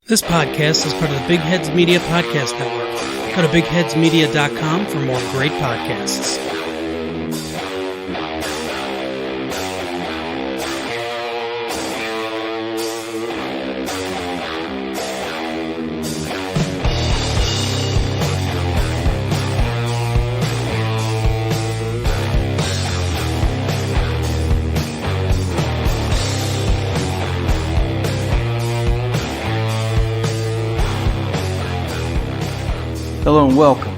This podcast is part of the Big Heads Media Podcast Network. Go to bigheadsmedia.com for more great podcasts. Hello and welcome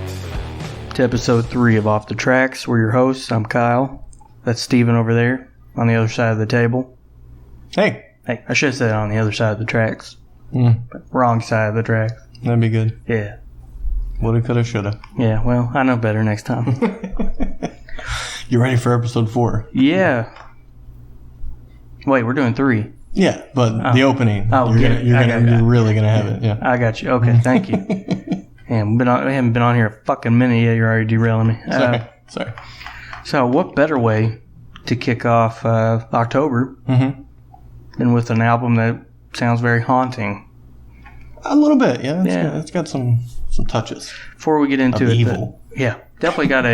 to episode 3 of Off the Tracks. We're your hosts. I'm Kyle. That's Steven over there on the other side of the table. Hey, I should have said on the other side of the tracks. But wrong side of the tracks. That'd be good. Yeah. Woulda, coulda, shoulda. Yeah, well, I know better next time. You ready for episode 4? Yeah. Wait, we're doing 3. Yeah, but the opening. Oh, you're really gonna have it. Yeah. I got you. Okay, thank you. Man, we haven't been on here a fucking minute yet. You're already derailing me. Sorry. So, what better way to kick off October than with an album that sounds very haunting? A little bit, yeah. It's got some touches. Before we get into of it, evil. Definitely got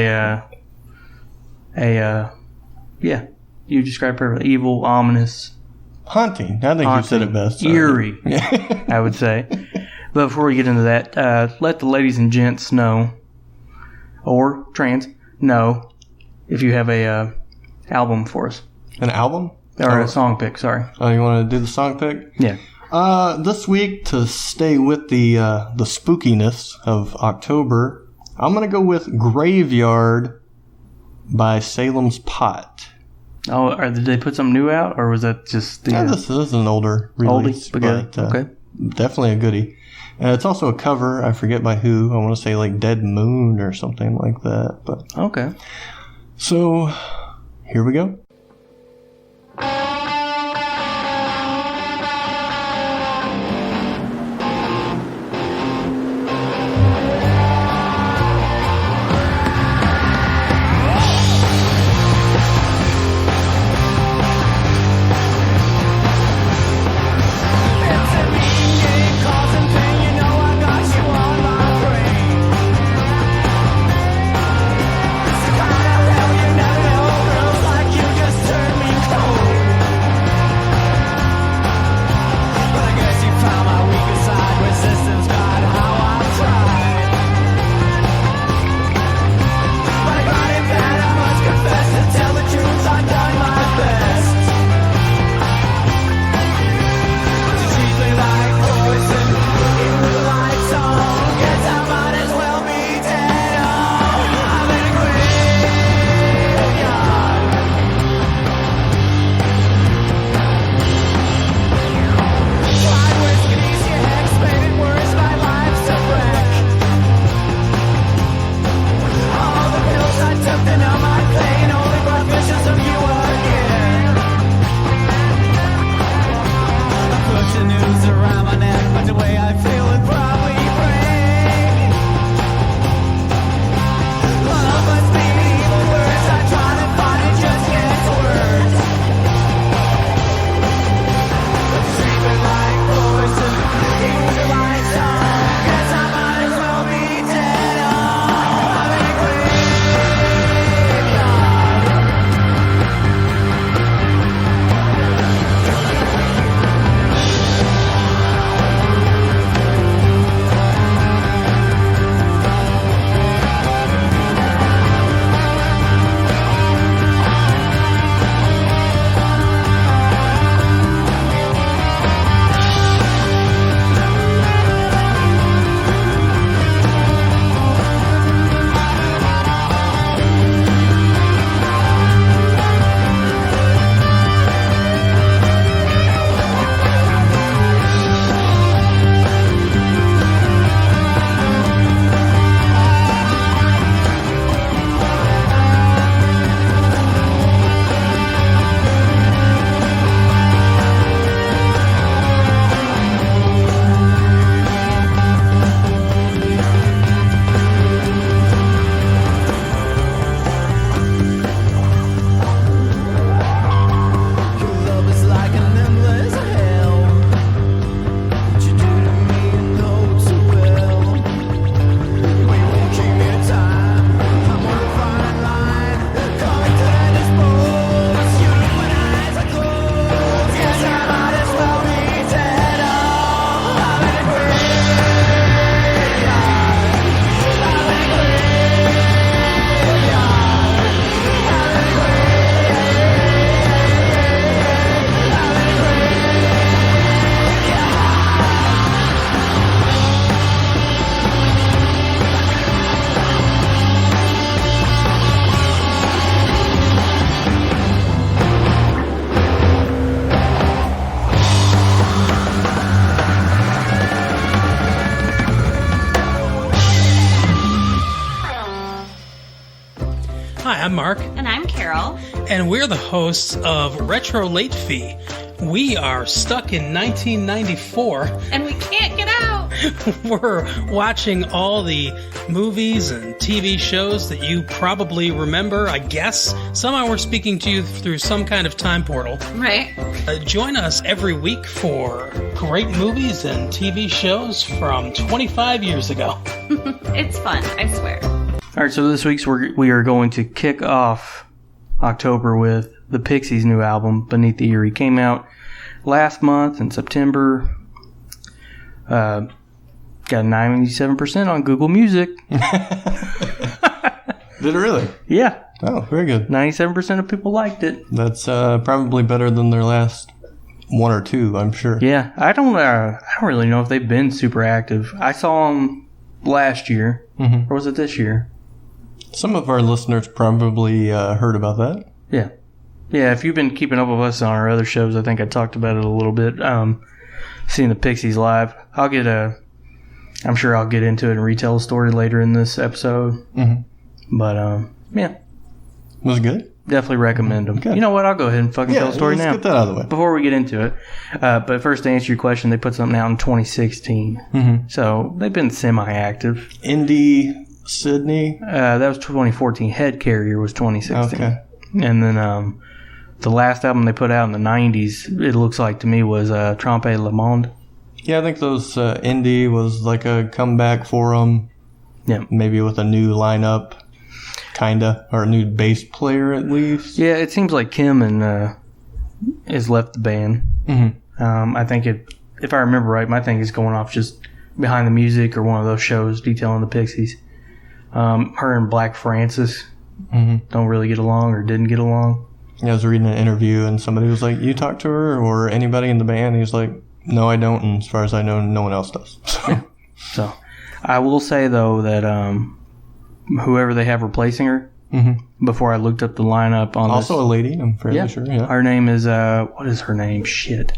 you described perfectly. Evil, ominous, Haunting. I think you said it best. Eerie, I would say. But before we get into that, let the ladies and gents know, or trans, know if you have a album for us. An album? Or a song pick, sorry. Oh, you want to do the song pick? Yeah. This week, to stay with the spookiness of October, I'm going to go with Graveyard by Salem's Pot. Oh, did they put something new out, or was that just the... this is an older release. Oldie? But, okay. Definitely a goodie. It's also a cover. I forget by who. I want to say like Dead Moon or something like that. But okay. So, here we go. You I'm Mark. And I'm Carol. And we're the hosts of Retro Late Fee. We are stuck in 1994. And we can't get out. We're watching all the movies and TV shows that you probably remember, I guess. Somehow we're speaking to you through some kind of time portal. Right. Join us every week for great movies and TV shows from 25 years ago. It's fun, I swear. All right, so this week's we are going to kick off October with the Pixies' new album, Beneath the Eyrie. Came out last month in September. Got 97% on Google Music. Did it really? Yeah. Oh, very good. 97% of people liked it. That's probably better than their last one or two, I'm sure. Yeah, I don't really know if they've been super active. I saw them last year, or was it this year? Some of our listeners probably heard about that. Yeah. Yeah, if you've been keeping up with us on our other shows, I think I talked about it a little bit. Seeing the Pixies live. I'm sure I'll get into it and retell a story later in this episode. But, yeah. Was it good? Definitely recommend them. Good. You know what? I'll go ahead and fucking tell the story now. Let's get that out of the way. Before we get into it. But first, to answer your question, they put something out in 2016. So, they've been semi-active. Indie Sydney? That was 2014. Head Carrier was 2016. Okay. And then the last album they put out in the 90s, it looks like to me, was Trompe Le Monde. Yeah, I think those Indie was like a comeback for them. Yeah. Maybe with a new lineup, kinda. Or a new bass player at least. Yeah, it seems like Kim has left the band. I think if I remember right, my thing is going off just Behind the Music or one of those shows detailing the Pixies. Her and Black Francis don't really get along or didn't get along. Yeah, I was reading an interview and somebody was like, "You talk to her or anybody in the band?" He was like, "No, I don't, and as far as I know, no one else does." So I will say though that whoever they have replacing her, before I looked up the lineup on also this, a lady, I'm fairly sure. Yeah, her name is what is her name? Shit.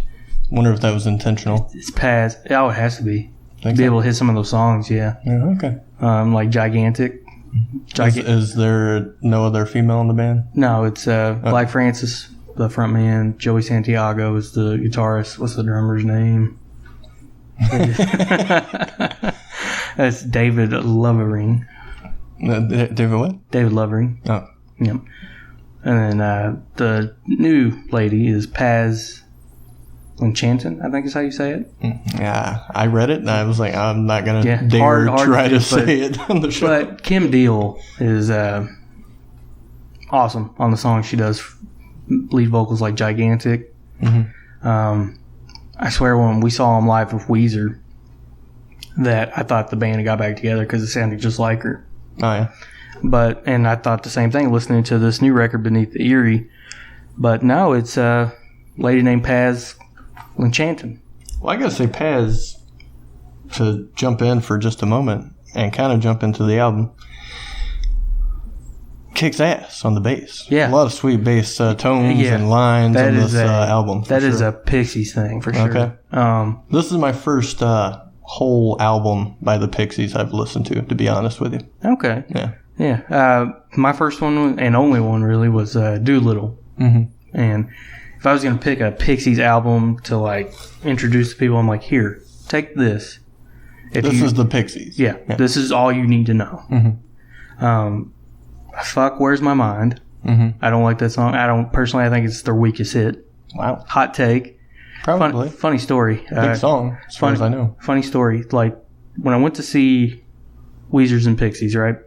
Wonder if that was intentional. It's Paz. Oh, it has to be. Think be so? able to hit some of those songs. Yeah. Okay. Like Gigantic. Is there no other female in the band? No, it's Black Francis, the front man. Joey Santiago is the guitarist. What's the drummer's name? That's David Lovering. David what? David Lovering. Oh. Yep. And then the new lady is Paz Enchanton, I think is how you say it. Yeah, I read it and I was like, I'm not going to hard try to to say it on the show. But Kim Deal is awesome on the song. She does lead vocals like Gigantic. I swear when we saw them live with Weezer that I thought the band had got back together because it sounded just like her. Oh, yeah. And I thought the same thing listening to this new record, Beneath the Eyrie. But no, it's a lady named Paz Enchanton. Well, I gotta say, Paz, to jump in for just a moment and kind of jump into the album, kicks ass on the bass. Yeah. A lot of sweet bass tones and lines on this album. That is a Pixies thing, for sure. Okay. This is my first whole album by the Pixies I've listened to be honest with you. Okay. Yeah. Yeah. My first one, and only one really, was Doolittle. And if I was going to pick a Pixies album to, like, introduce to people, I'm like, here, take this. This is the Pixies. Yeah, this is all you need to know. Fuck, Where's My Mind? I don't like that song. Personally, I think it's their weakest hit. Wow. Hot take. Probably. Funny story. Big song, as far as I know. Funny story. Like, when I went to see Weezers and Pixies, right?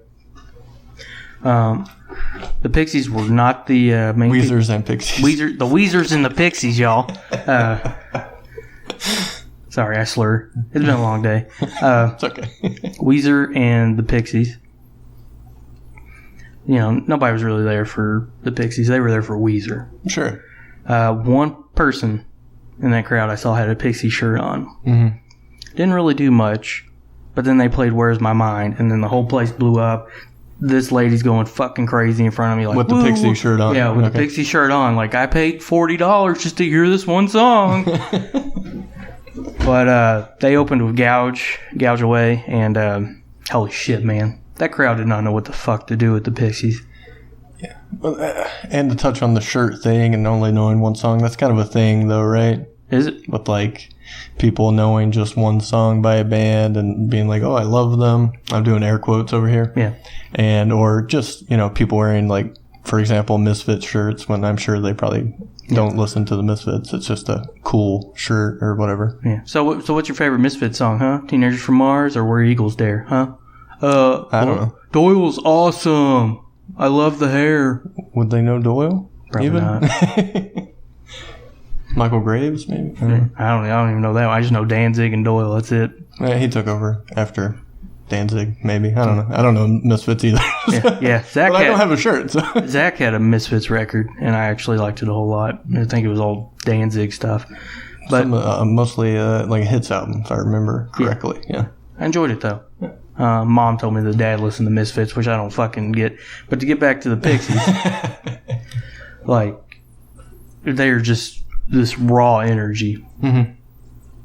The Pixies were not the main... Weezers and Pixies. The Weezers and the Pixies, y'all. Sorry, I slur. It's been a long day. It's okay. Weezer and the Pixies. You know, nobody was really there for the Pixies. They were there for Weezer. Sure. One person in that crowd I saw had a Pixie shirt on. Didn't really do much, but then they played Where's My Mind, and then the whole place blew up. This lady's going fucking crazy in front of me. Like, with the Pixie shirt on. Yeah, with the Pixie shirt on. Like, I paid $40 just to hear this one song. But they opened with Gouge Away, and holy shit, man. That crowd did not know what the fuck to do with the Pixies. And to touch on the shirt thing and only knowing one song, that's kind of a thing, though, right? Is it? With like people knowing just one song by a band and being like, "Oh, I love them." I'm doing air quotes over here. Yeah. And or just people wearing like, for example, Misfits shirts when I'm sure they probably don't listen to the Misfits. It's just a cool shirt or whatever. Yeah. So what's your favorite Misfits song, huh? Teenagers from Mars or Where Eagles Dare, huh? I don't know. Doyle's awesome. I love the hair. Would they know Doyle? Probably not. Michael Graves, maybe? I don't even know that one. I just know Danzig and Doyle. That's it. Yeah, he took over after Danzig, maybe. I don't know. I don't know Misfits either. Yeah. Zach but I don't have a shirt. So. Zach had a Misfits record, and I actually liked it a whole lot. I think it was all Danzig stuff. But mostly like a hits album, if I remember correctly. Yeah. I enjoyed it, though. Mom told me the dad listened to Misfits, which I don't fucking get. But to get back to the Pixies, like, they're just this raw energy. Mm-hmm.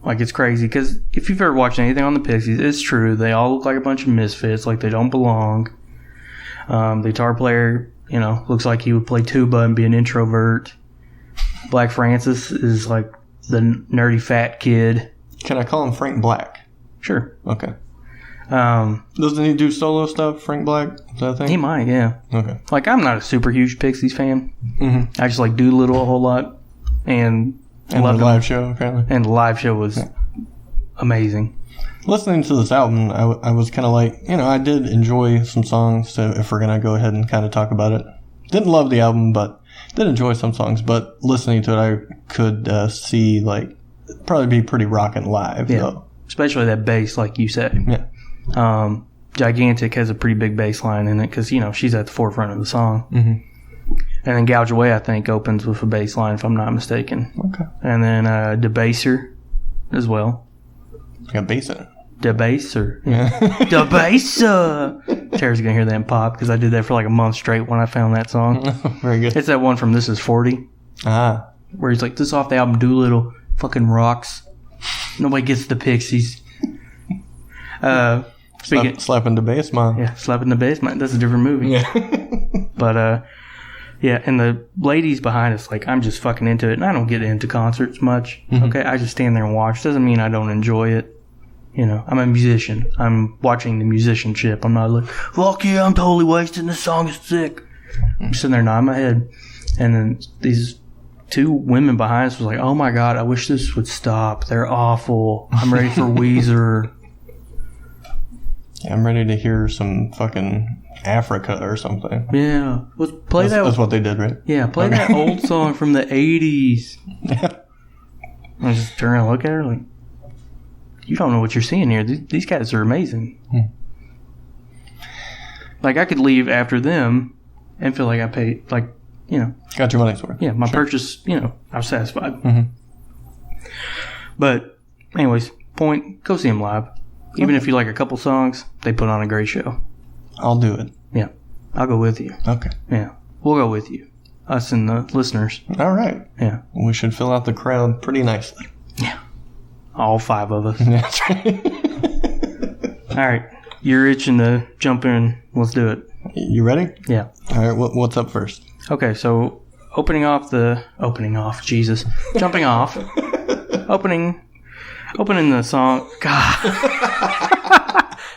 Like, it's crazy. Because if you've ever watched anything on the Pixies, it's true. They all look like a bunch of misfits, like they don't belong. The guitar player, looks like he would play tuba and be an introvert. Black Francis is like the nerdy fat kid. Can I call him Frank Black? Sure. Okay. Doesn't he do solo stuff, Frank Black? Is that a thing? He might, yeah. Okay. Like, I'm not a super huge Pixies fan. Mm-hmm. I just like Doolittle a whole lot. And the live show, apparently. And the live show was amazing. Listening to this album, I was kind of like, I did enjoy some songs, so if we're going to go ahead and kind of talk about it. Didn't love the album, but did enjoy some songs. But listening to it, I could see, like, probably be pretty rockin' live, though. Especially that bass, like you said. Yeah. Gigantic has a pretty big bass line in it because, she's at the forefront of the song. Mm-hmm. And then Gouge Away, I think, opens with a bass line, if I'm not mistaken. Okay. And then Debaser as well. It's got bass in it. Debaser. Yeah. Debaser. Tara's going to hear that and pop because I did that for like a month straight when I found that song. Very good. It's that one from This Is 40. Ah. Where he's like, this off the album Doolittle fucking rocks. Nobody gets the Pixies. Slapping the bass, man. Yeah, Slapping the Bass, man. That's a different movie. Yeah. But, yeah, and the ladies behind us, like, I'm just fucking into it. And I don't get into concerts much. Mm-hmm. Okay, I just stand there and watch. Doesn't mean I don't enjoy it. I'm a musician. I'm watching the musicianship. I'm not like, fuck yeah, I'm totally wasting. This song is sick. I'm sitting there nodding my head. And then these two women behind us was like, oh my God, I wish this would stop. They're awful. I'm ready for Weezer. Yeah, I'm ready to hear some fucking Africa or something. Yeah. That's what they did, right? Yeah, play that old song from the 80s. Yeah. I just turn around and look at her like, you don't know what you're seeing here. These guys are amazing. Like, I could leave after them and feel like I paid, like, Got your money's worth. Yeah, my purchase, I was satisfied. Mm-hmm. But, anyways, go see them live. Even if you like a couple songs, they put on a great show. I'll do it. Yeah. I'll go with you. Okay. Yeah. We'll go with you. Us and the listeners. All right. Yeah. We should fill out the crowd pretty nicely. Yeah. All 5 of us. That's right. All right. You're itching to jump in. Let's do it. You ready? Yeah. All right. What's up first? Okay. So, jumping off. Opening the song. God.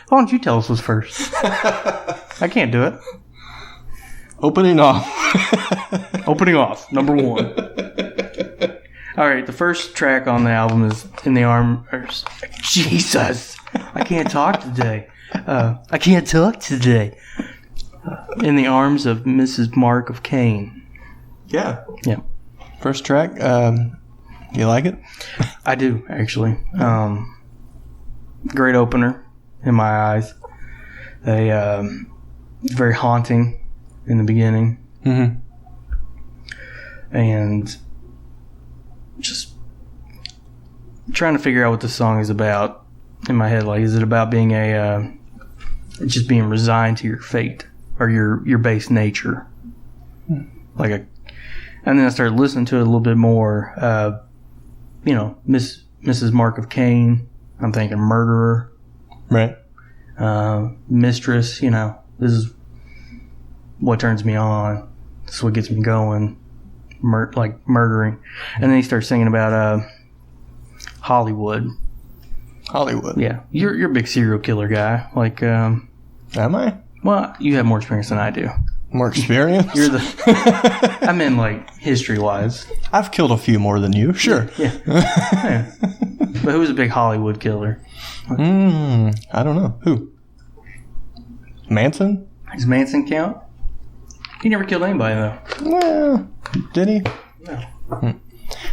Why don't you tell us what's first? I can't do it. Opening off. Opening off. Number 1. All right. The first track on the album is In the Arms. Jesus. I can't talk today. In the Arms of Mrs. Mark of Cain. Yeah. Yeah. First track. You like it? I do, actually. Great opener in my eyes. Very haunting in the beginning. Mm-hmm. And just trying to figure out what the song is about in my head. Like, is it about being just being resigned to your fate or your base nature? And then I started listening to it a little bit more. Mrs. Mark of Cain. I'm thinking murderer. Right. Mistress. This is what turns me on. That's what gets me going. Like murdering. And then he starts singing about Hollywood. Hollywood. Yeah. You're a big serial killer guy. Like, Am I? well, you have more experience than I do. More experience? You're the... I mean, like, history-wise. I've killed a few more than you. Sure. Yeah. Yeah. But who's a big Hollywood killer? I don't know. Who? Manson? Does Manson count? He never killed anybody, though. Well, did he? No.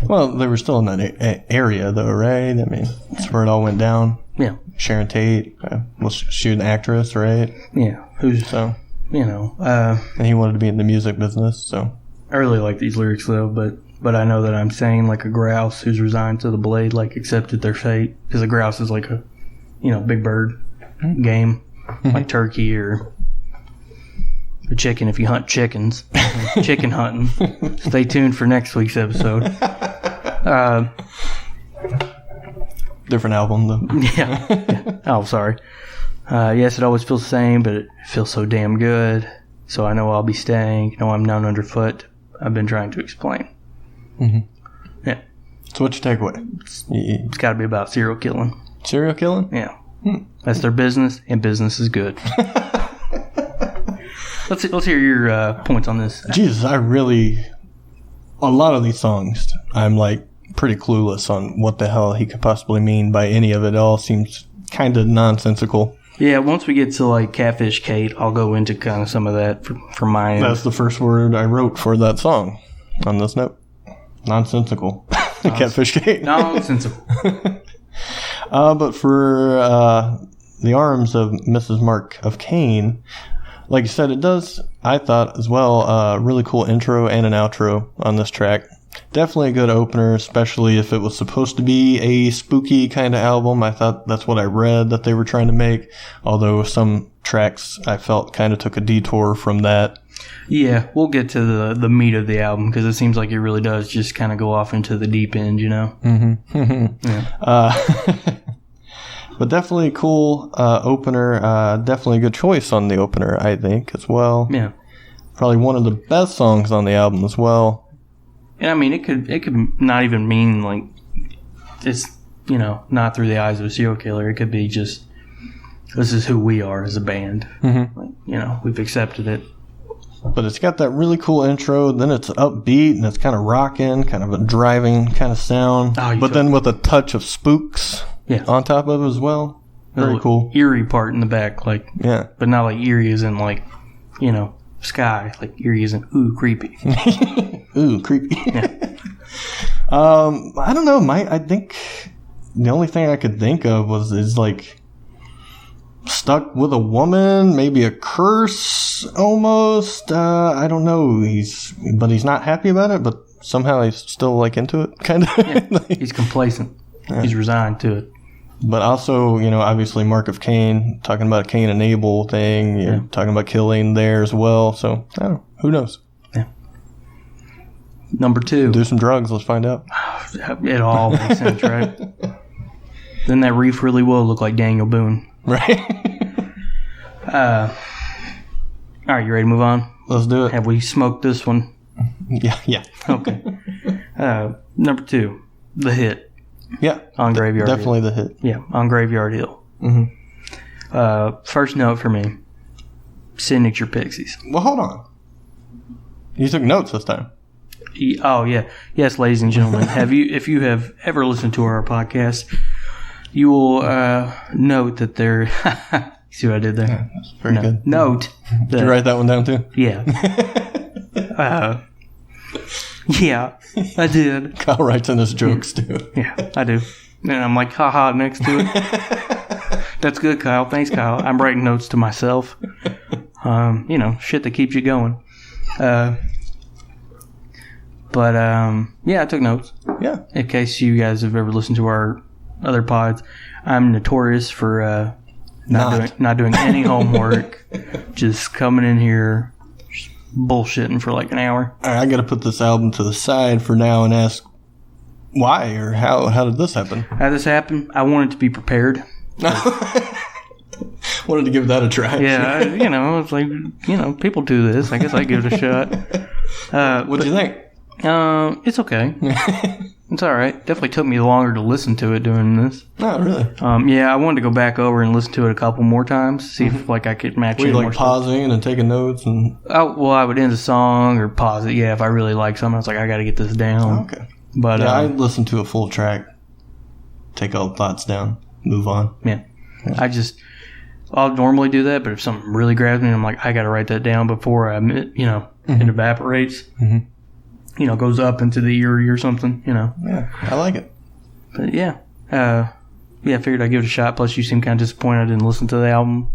Well, they were still in that area, though, right? I mean, that's where it all went down. Yeah. Sharon Tate was she an actress, right? Yeah. Who's, So, you know, and he wanted to be in the music business, so. I really like these lyrics, though, but I know that I'm saying like a grouse who's resigned to the blade, like accepted their fate. Because a grouse is like a, you know, big bird game, like turkey or a chicken if you hunt chickens. Chicken hunting. Stay tuned for next week's episode. Different album, though. Yeah. Oh, sorry. Yes, it always feels the same, but it feels so damn good. So I know I'll be staying. No, I'm down underfoot. I've been trying to explain. Mm-hmm. Yeah. So what's your takeaway? It's got to be about serial killing. Serial killing? Yeah. That's their business, and business is good. Let's hear your points on this. Jesus, a lot of these songs, I'm like pretty clueless on what the hell he could possibly mean by any of it. It all seems kind of nonsensical. Yeah, once we get to like Catfish Kate, I'll go into kind of some of that for my end. That's the first word I wrote for that song on this note. Nonsensical. Catfish Kate. Nonsensical. But for the arms of Mrs. Mark of Cain, like you said, it does, I thought as well, a really cool intro and an outro on this track. Definitely a good opener, especially if it was supposed to be a spooky kind of album. I thought that's what I read that they were trying to make, although some tracks I felt kind of took a detour from that. Yeah, we'll get to the meat of the album because it seems like it really does just kind of go off into the deep end, you know? Mm-hmm. Yeah. But definitely a cool opener. Definitely a good choice on the opener, I think, as well. Yeah. Probably one of the best songs on the album as well. And I mean, it could not even mean like it's, you know, not through the eyes of a serial killer. It could be just this is who we are as a band. Mm-hmm. Like, you know, we've accepted it. But it's got that really cool intro. Then it's upbeat and it's kind of rocking, kind of a driving kind of sound. But then with a touch of spooks on top of it as well. Very cool. Eerie part in the back, like but not like eerie as in like, you know, sky. Like eerie as in ooh creepy. Ooh creepy. Yeah. I don't know. I think the only thing I could think of is like stuck with a woman, maybe a curse almost. I don't know. He's not happy about it, but somehow he's still like into it, kind of. Yeah. He's complacent. Yeah. He's resigned to it. But also, you know, obviously Mark of Cain, talking about a Cain and Abel thing, you're talking about killing there as well. So, I don't know. Who knows? Yeah. Number 2. Do some drugs. Let's find out. It all makes sense, right? Then that reef really will look like Daniel Boone. Right. All right, you ready to move on? Let's do it. Have we smoked this one? Yeah. Okay. Number 2, the hit. Yeah. On Graveyard Hill. Definitely the hit. Yeah, on Graveyard Hill. Mm-hmm. First note for me, signature Pixies. Well, hold on. You took notes this time. Oh, yeah. Yes, ladies and gentlemen. If you have ever listened to our podcast, you will note that there... See what I did there? Yeah, that's very good. Note. Did you write that one down too? Yeah. Yeah, I did. Kyle writes in his jokes too. Yeah, I do. And I'm like, haha, next to it. That's good, Kyle. Thanks, Kyle. I'm writing notes to myself. You know, shit that keeps you going. But yeah, I took notes. Yeah. In case you guys have ever listened to our other pods, I'm notorious for not doing any homework, just coming in here, just bullshitting for like an hour. All right, I got to put this album to the side for now and ask why or how did this happen? How this happened? I wanted to be prepared. Wanted to give that a try. Yeah, you know, it's like, you know, people do this. I guess I give it a shot. What'd you think? It's okay. It's all right. Definitely took me longer to listen to it doing this. Not really. Yeah, I wanted to go back over and listen to it a couple more times, see if I could match Were it. you like pausing and taking notes and? Well, I would end the song or pause it. Yeah, if I really like something, I was like, I got to get this down. Okay. But yeah, I listened to a full track, take all the thoughts down, move on. Yeah. I'll normally do that, but if something really grabs me, I'm like, I got to write that down before it evaporates. Mm-hmm. Goes up into the Eyrie or something. Yeah, I like it. But yeah, I figured I'd give it a shot. Plus, you seem kind of disappointed I didn't listen to the album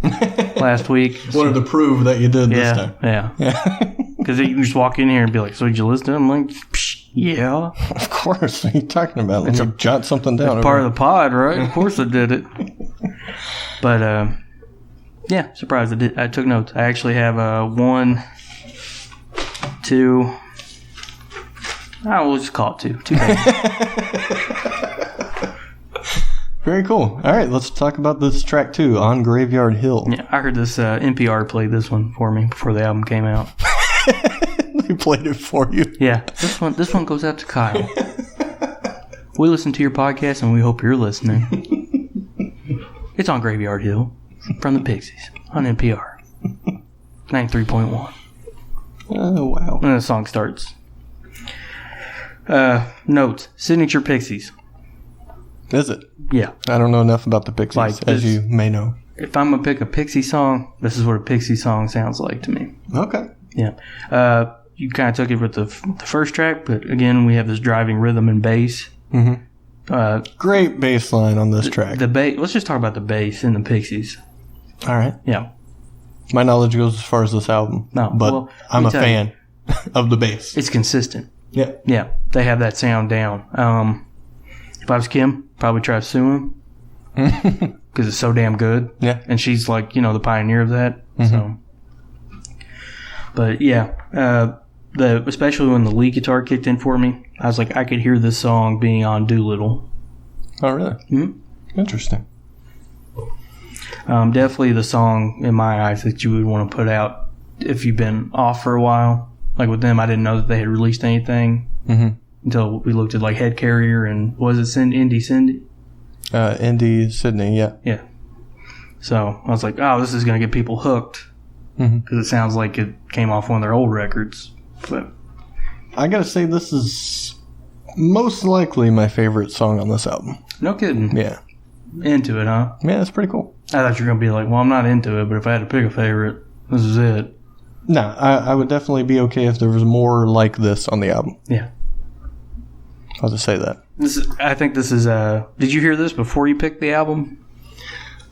last week. Wanted to prove that you did this time. Yeah. Because you can just walk in here and be like, so did you listen to it? I'm like, yeah. Of course. What are you talking about? Let me jot something down. It's part of the pod, right? Of course I did it. But, yeah, surprised I did. I took notes. I actually have 1, 2... we'll just call it 2. 2 Very cool. All right, let's talk about this track 2, On Graveyard Hill. Yeah, I heard this NPR played this one for me before the album came out. They played it for you. Yeah, this one goes out to Kyle. We listen to your podcast and we hope you're listening. It's On Graveyard Hill from the Pixies on NPR 93.1. Oh, wow. And the song starts. Notes. Signature Pixies. Is it? Yeah. I don't know enough about the Pixies, as you may know. If I'm going to pick a Pixie song, this is what a Pixie song sounds like to me. Okay. Yeah. You kind of took it with the first track, but again, we have this driving rhythm and bass. Mm-hmm. Great bass line on this track. The bass. Let's just talk about the bass in the Pixies. All right. Yeah. My knowledge goes as far as this album. No, but well, I'm a fan of the bass. It's consistent. Yeah. Yeah. They have that sound down. If I was Kim, probably try to sue him because it's so damn good. Yeah. And she's like, the pioneer of that. Mm-hmm. So. But yeah, especially when the lead guitar kicked in for me, I was like, I could hear this song being on Doolittle. Oh, really? Mm-hmm. Interesting. Definitely the song in my eyes that you would want to put out if you've been off for a while. Like with them, I didn't know that they had released anything until we looked at like Head Carrier and was it Indy Cindy? Indy Sydney, yeah. Yeah. So I was like, oh, this is going to get people hooked because it sounds like it came off one of their old records. But I got to say, this is most likely my favorite song on this album. No kidding. Yeah. Into it, huh? Yeah, that's pretty cool. I thought you were going to be like, well, I'm not into it, but if I had to pick a favorite, this is it. No, I would definitely be okay if there was more like this on the album. Yeah. I'll just say that. I think this is, did you hear this before you picked the album?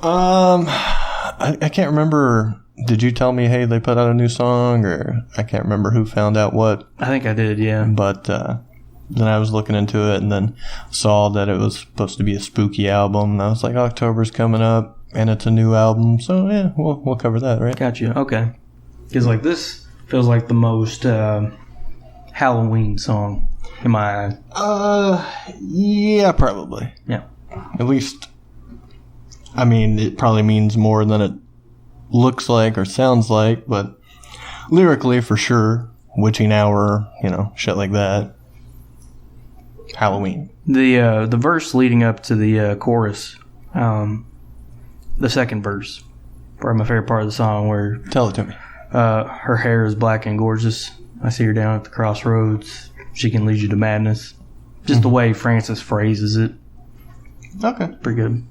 I can't remember. Did you tell me, hey, they put out a new song? Or I can't remember who found out what. I think I did, yeah. But then I was looking into it and then saw that it was supposed to be a spooky album. And I was like, October's coming up and it's a new album. So, yeah, we'll cover that, right? Gotcha. Okay. Because, like, this feels like the most Halloween song in my eyes. Yeah, probably. Yeah. At least, I mean, it probably means more than it looks like or sounds like, but lyrically, for sure, witching hour, shit like that. Halloween. The verse leading up to the chorus, the second verse, probably my favorite part of the song, where tell it to me. Her hair is black and gorgeous. I see her down at the crossroads. She can lead you to madness. Just the way Francis phrases it. Okay. Pretty good.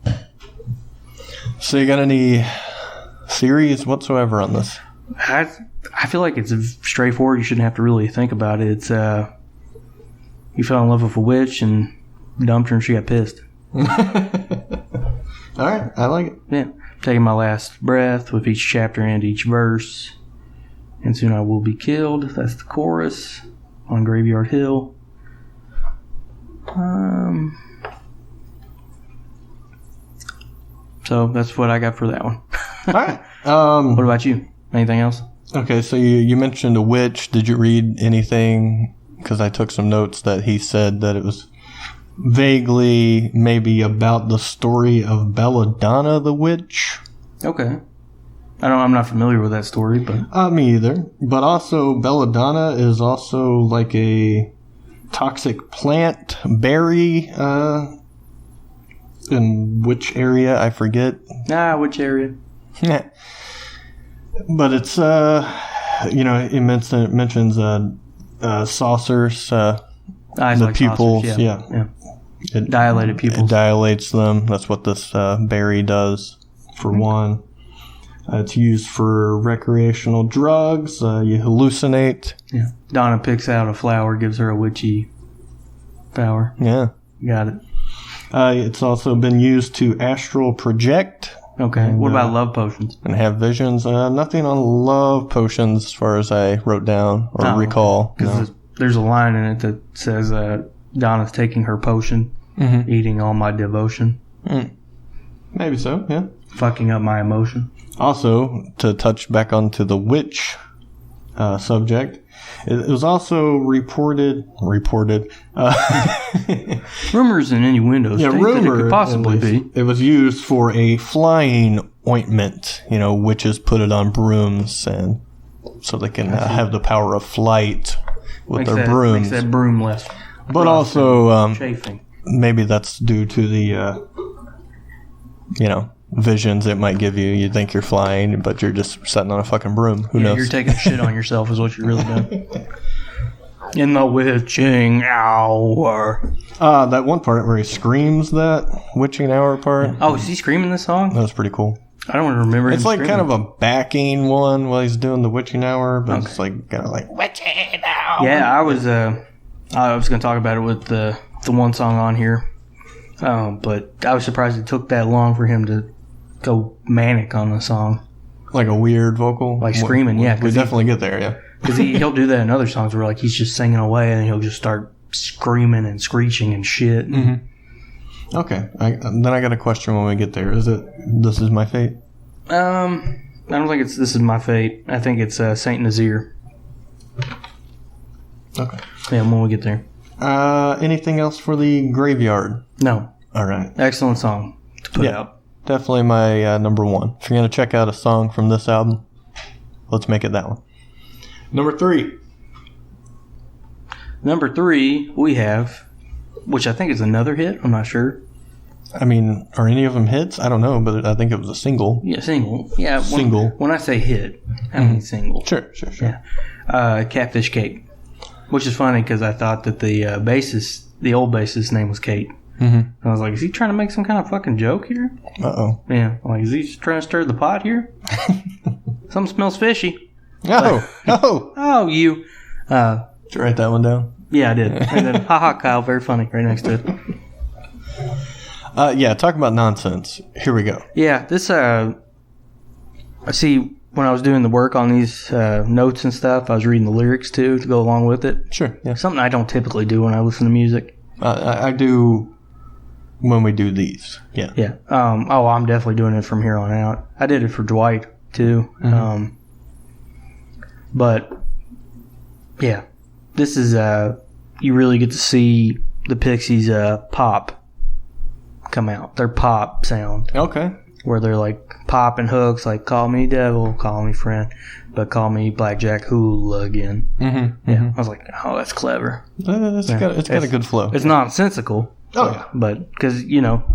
So you got any theories whatsoever on this? I feel like it's straightforward. You shouldn't have to really think about it. It's you fell in love with a witch and dumped her and she got pissed. All right. I like it. Yeah. Taking my last breath with each chapter and each verse. And soon I will be killed. That's the chorus on Graveyard Hill. So that's what I got for that one. All right. What about you? Anything else? Okay, so you mentioned a witch. Did you read anything? Because I took some notes that he said that it was vaguely maybe about the story of Belladonna the witch. Okay. I'm not familiar with that story, but Me either. But also, belladonna is also like a toxic plant berry. In which area I forget. which area? But it's it mentions saucers. Eyes The like pupils, saucers, yeah. It, Dilated pupils. It dilates them. That's what this berry does, for one. It's used for recreational drugs. You hallucinate. Yeah. Donna picks out a flower, gives her a witchy power. Yeah. Got it. It's also been used to astral project. Okay. And, what about love potions? And have visions. Nothing on love potions as far as I wrote down or recall. Because there's a line in it that says Donna's taking her potion, eating all my devotion. Maybe so, yeah. Fucking up my emotion. Also, to touch back onto the witch subject, it was also reported. Rumors and innuendos. Yeah, think that it rumor could possibly be. It was used for a flying ointment. Witches put it on brooms, and so they can have the power of flight with their brooms. Makes that broom less. But also, chafing. maybe that's due to the, visions it might give you. You think you're flying, but you're just sitting on a fucking broom. Who knows? You're taking shit on yourself is what you're really doing. In the witching hour. That one part where he screams that witching hour part. Oh, is he screaming this song? That was pretty cool. I don't remember. It's him like screaming. kind of a backing one while he's doing the witching hour, but it's like kind of like witching hour. Yeah, I was going to talk about it with the one song on here, but I was surprised it took that long for him to go manic on the song. Like a weird vocal, Like screaming. Yeah, we definitely get there. Yeah, because he'll do that in other songs where like he's just singing away and he'll just start screaming and screeching and shit. Okay, then I got a question when we get there. Is it This Is My Fate? I don't think it's This Is My Fate. I think it's Saint Nazir. Okay. Yeah, when we get there. Anything else for the graveyard? No. All right. Excellent song to put out. Definitely my number one. If you're going to check out a song from this album, let's make it that one. Number 3. Number 3, we have, which I think is another hit. I'm not sure. I mean, are any of them hits? I don't know, but I think it was a single. Yeah, single. Yeah, Single. When I say hit, I mean single. Sure. Yeah. Catfish Kate. Which is funny because I thought that the old bassist name was Kate. I was like, is he trying to make some kind of fucking joke here? Uh-oh. Yeah. Like, is he just trying to stir the pot here? Something smells fishy. No. Oh, you. Did you write that one down? Yeah, I did. And then, haha, Kyle, very funny, right next to it. Yeah, talk about nonsense. Here we go. Yeah, this, I see, when I was doing the work on these notes and stuff, I was reading the lyrics, too, to go along with it. Sure, yeah. Something I don't typically do when I listen to music. I do when we do these. Yeah. Yeah. I'm definitely doing it from here on out. I did it for Dwight, too. But, yeah. This is, you really get to see the Pixies pop come out. Their pop sound. Okay. Where they're like popping hooks like call me devil, call me friend, but call me blackjack hooligan. Yeah. I was like, oh, that's clever. It's got a good flow. It's nonsensical. Oh, yeah. But because,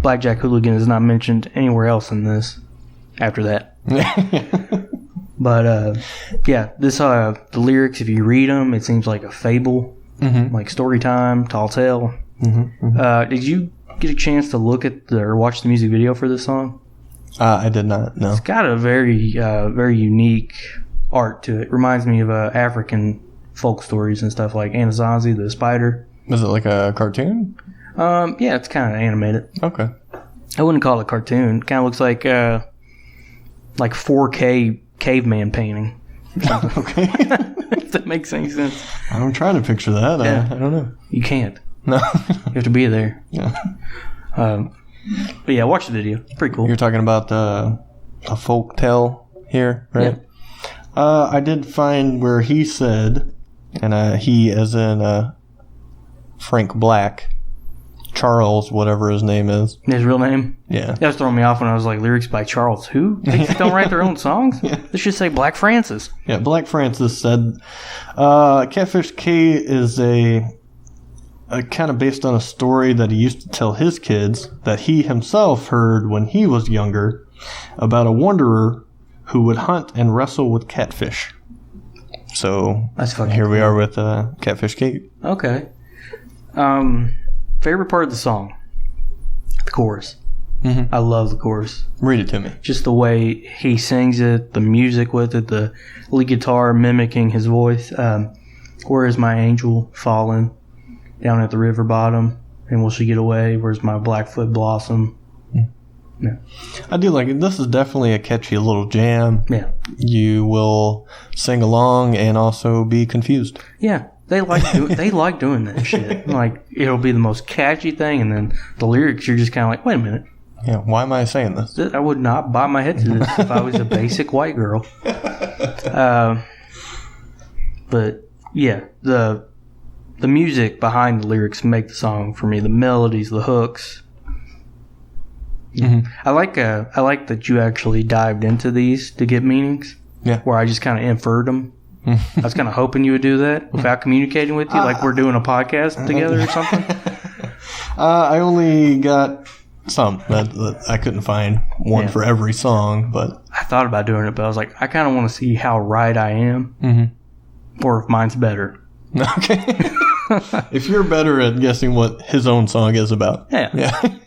blackjack hooligan is not mentioned anywhere else in this after that. But, yeah, this, the lyrics, if you read them, it seems like a fable, like story time, tall tale. Did you get a chance to look at or watch the music video for this song? I did not, no. It's got a very, very unique art to it. Reminds me of African folk stories and stuff like Anasazi, the spider. Is it like a cartoon? Yeah, it's kind of animated. Okay. I wouldn't call it a cartoon. It kind of looks like 4K caveman painting. Okay. If that makes any sense. I'm trying to picture that. Yeah. I don't know. You can't. No. You have to be there. Yeah. But yeah, watch the video. It's pretty cool. You're talking about a folk tale here, right? Yeah. I did find where he said, and he as in Frank Black, Charles, whatever his name is. His real name? Yeah. That was throwing me off when I was like, lyrics by Charles who? Pixies don't write their own songs? This should say Black Francis. Yeah, Black Francis said, Catfish Kate is a kind of based on a story that he used to tell his kids that he himself heard when he was younger about a wanderer who would hunt and wrestle with catfish. So here we are with Catfish Kate. Okay. Favorite part of the song? The chorus. Mm-hmm. I love the chorus. Read it to me. Just the way he sings it, the music with it, the lead guitar mimicking his voice. Where is my angel fallen down at the river bottom? And will she get away? Where's my Blackfoot blossom? Yeah. I do like it. This is definitely a catchy little jam. Yeah. You will sing along and also be confused. Yeah. They like doing that shit. Like, it'll be the most catchy thing, and then the lyrics, you're just kind of like, wait a minute. Yeah, why am I saying this? I would not bob my head to this if I was a basic white girl. But, yeah, the music behind the lyrics make the song for me. The melodies, the hooks. Mm-hmm. I like that you actually dived into these to get meanings. Yeah. Where I just kind of inferred them. I was kind of hoping you would do that without communicating with you, like we're doing a podcast together or something. I only got some that I couldn't find one for every song, but I thought about doing it, but I was like, I kind of want to see how right I am, or if mine's better. Okay. If you're better at guessing what his own song is about, yeah.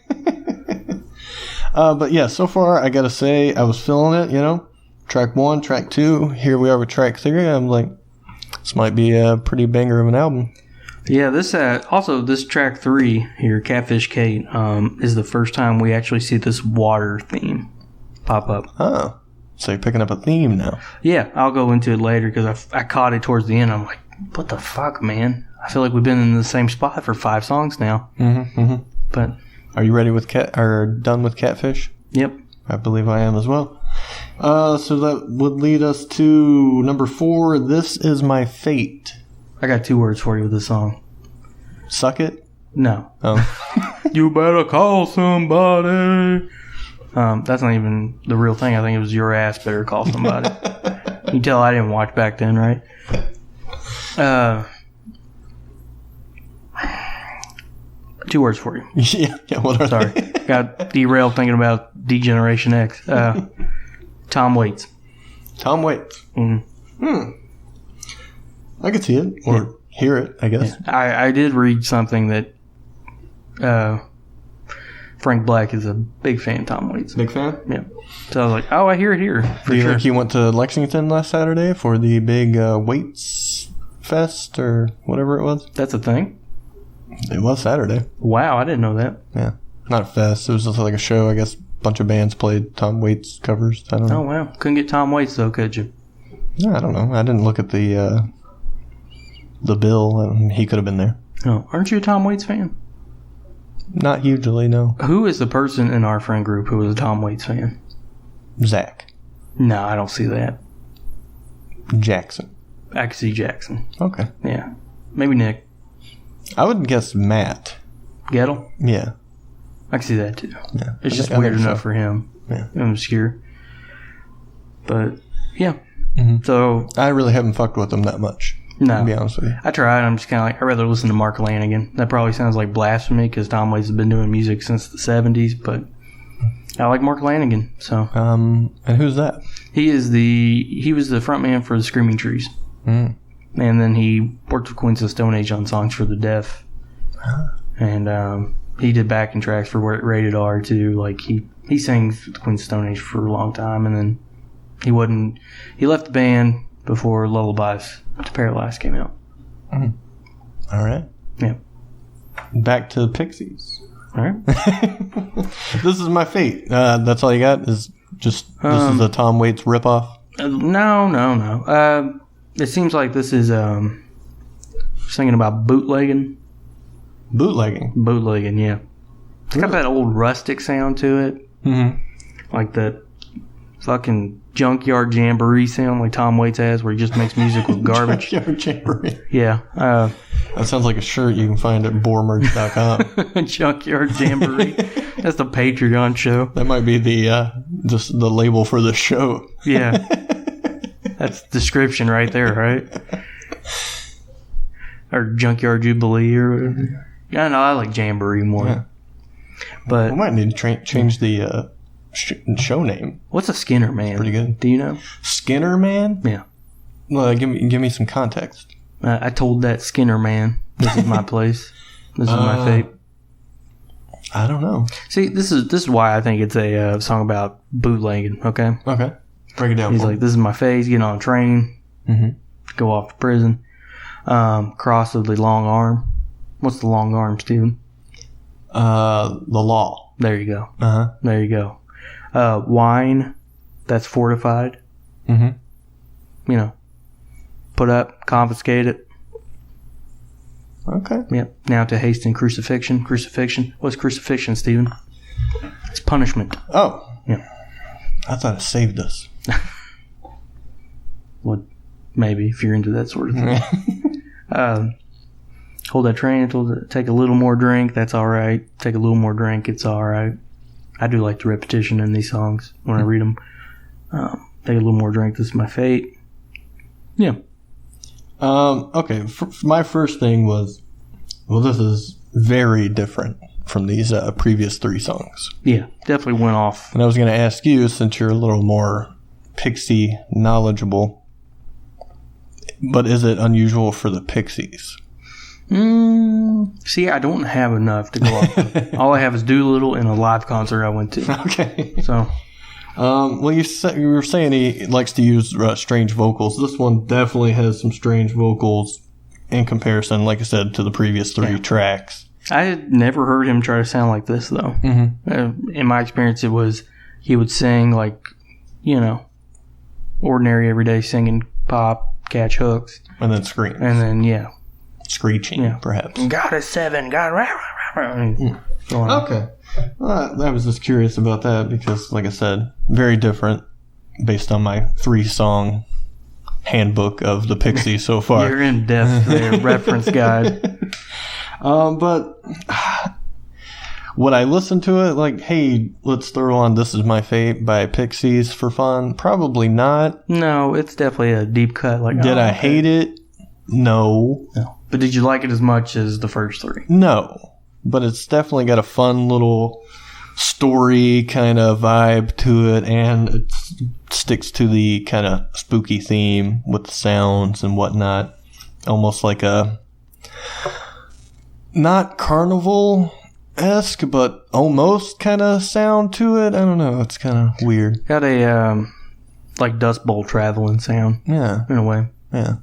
But yeah, so far I gotta say I was feeling it. You know. Track 1, track 2, here we are with track 3. I'm like, this might be a pretty banger of an album. Yeah, this track 3 here, Catfish Kate, is the first time we actually see this water theme pop up. Oh, so you're picking up a theme now. Yeah, I'll go into it later because I caught it towards the end. I'm like, what the fuck, man? I feel like we've been in the same spot for 5 songs now. But are you ready with done with Catfish? Yep. I believe I am as well. So that would lead us to number 4. This Is My Fate. I got 2 words for you with this song. Suck it? No. Oh. You better call somebody. That's not even the real thing. I think it was your ass better call somebody. You can tell I didn't watch back then, right? 2 words for you. Yeah. What are Sorry. they? Got derailed thinking about D-Generation X. Tom Waits. Tom Waits. Mm-hmm. I could see it or hear it, I guess. Yeah. I did read something that Frank Black is a big fan of Tom Waits. Big fan? Yeah. So I was like, oh, I hear it here. Do you think he went to Lexington last Saturday for the big Waits Fest or whatever it was? That's a thing? It was Saturday. Wow, I didn't know that. Yeah. Not a fest. It was just like a show, I guess. A bunch of bands played Tom Waits covers. I don't know. Oh, wow. Couldn't get Tom Waits, though, could you? No, I don't know. I didn't look at the bill. He could have been there. Oh, aren't you a Tom Waits fan? Not hugely, no. Who is the person in our friend group who was a Tom Waits fan? Zach. No, I don't see that. Jackson. I can see Jackson. Okay. Yeah. Maybe Nick. I would guess Matt. Gettle? Yeah. I can see that, too. Yeah. It's just weird enough for him. Yeah. Obscure. But, yeah. Mm-hmm. So. I really haven't fucked with him that much. No. To be honest with you. I tried. I'm just kind of like, I'd rather listen to Mark Lanigan. That probably sounds like blasphemy because Tom Waits has been doing music since the 70s, but I like Mark Lanigan. So. And who's that? He was the front man for the Screaming Trees. Mm. And then he worked with Queens of the Stone Age on songs for the deaf. And he did backing tracks for Rated R too. Like he sang with Queens of the Stone Age for a long time, and then he left the band before Lullabies to Paralyze came out. Mm. All right. Yeah. Back to the Pixies. All right. This Is My Fate. That's all you got? Is just this is a Tom Waits ripoff? No. It seems like this is singing about bootlegging. Bootlegging, yeah. It's got that old rustic sound to it. Mm-hmm. Like that fucking junkyard jamboree sound like Tom Waits has, where he just makes music with garbage. Junkyard jamboree. Yeah. That sounds like a shirt you can find at boarmerch.com. Junkyard Jamboree. That's the Patreon show. That might be the just the label for the show. Yeah. That's description right there, right? Or Junkyard Jubilee or whatever. Yeah, no, I like Jamboree more. Yeah. But We might need to change the show name. what's a Skinner Man? Pretty good. Do you know? Skinner Man? Yeah. Well, give me some context. I told that Skinner Man, this is my place. This is my fate. I don't know. See, this is why I think it's a song about bootlegging, okay? Okay. Break it down. He's for like, me. this is my phase, get on a train, go off to prison, cross of the long arm. What's the long arm, Steven? The law. There you go. Uh-huh. There you go. Wine, that's fortified. Mm-hmm. You know, put up, confiscate it. Okay. Yep. Now to haste and crucifixion. Crucifixion. What's crucifixion, Steven? It's punishment. Oh. Yeah. I thought it saved us. Well, maybe if you're into that sort of thing. Hold that train, take a little more drink, that's alright. Take a little more drink, it's alright. I do like the repetition in these songs when I read them. Take a little more drink, this is my fate. Yeah. Okay. My first thing was, well, this is very different from these previous three songs. Yeah, definitely went off. And I was going to ask you, since you're a little more Pixie knowledgeable, but is it unusual for the Pixies? See, I don't have enough to go off of. All I have is Doolittle and a live concert I went to. Okay. So, well, you were saying he likes to use strange vocals. This one definitely has some strange vocals in comparison, like I said, to the previous three tracks. I had never heard him try to sound like this, though. Mm-hmm. In my experience, it was he would sing like, ordinary, everyday singing pop, catch hooks. And then screams. And then, Screeching, perhaps. Got a 7, got a... Okay. I was just curious about that because, like I said, very different based on my 3-song handbook of the Pixies so far. You're in depth there, reference guide. But would I listen to it like, hey, let's throw on This Is My Fate by Pixies for fun? Probably not. No, it's definitely a deep cut. Like, Did I hate it? No. But did you like it as much as the first 3? No. But it's definitely got a fun little story kind of vibe to it, and it sticks to the kind of spooky theme with the sounds and whatnot. Almost like a, not carnival-esque, but almost kind of sound to it. I don't know. It's kind of weird. Got a, like Dust Bowl traveling sound. Yeah. In a way. Yeah.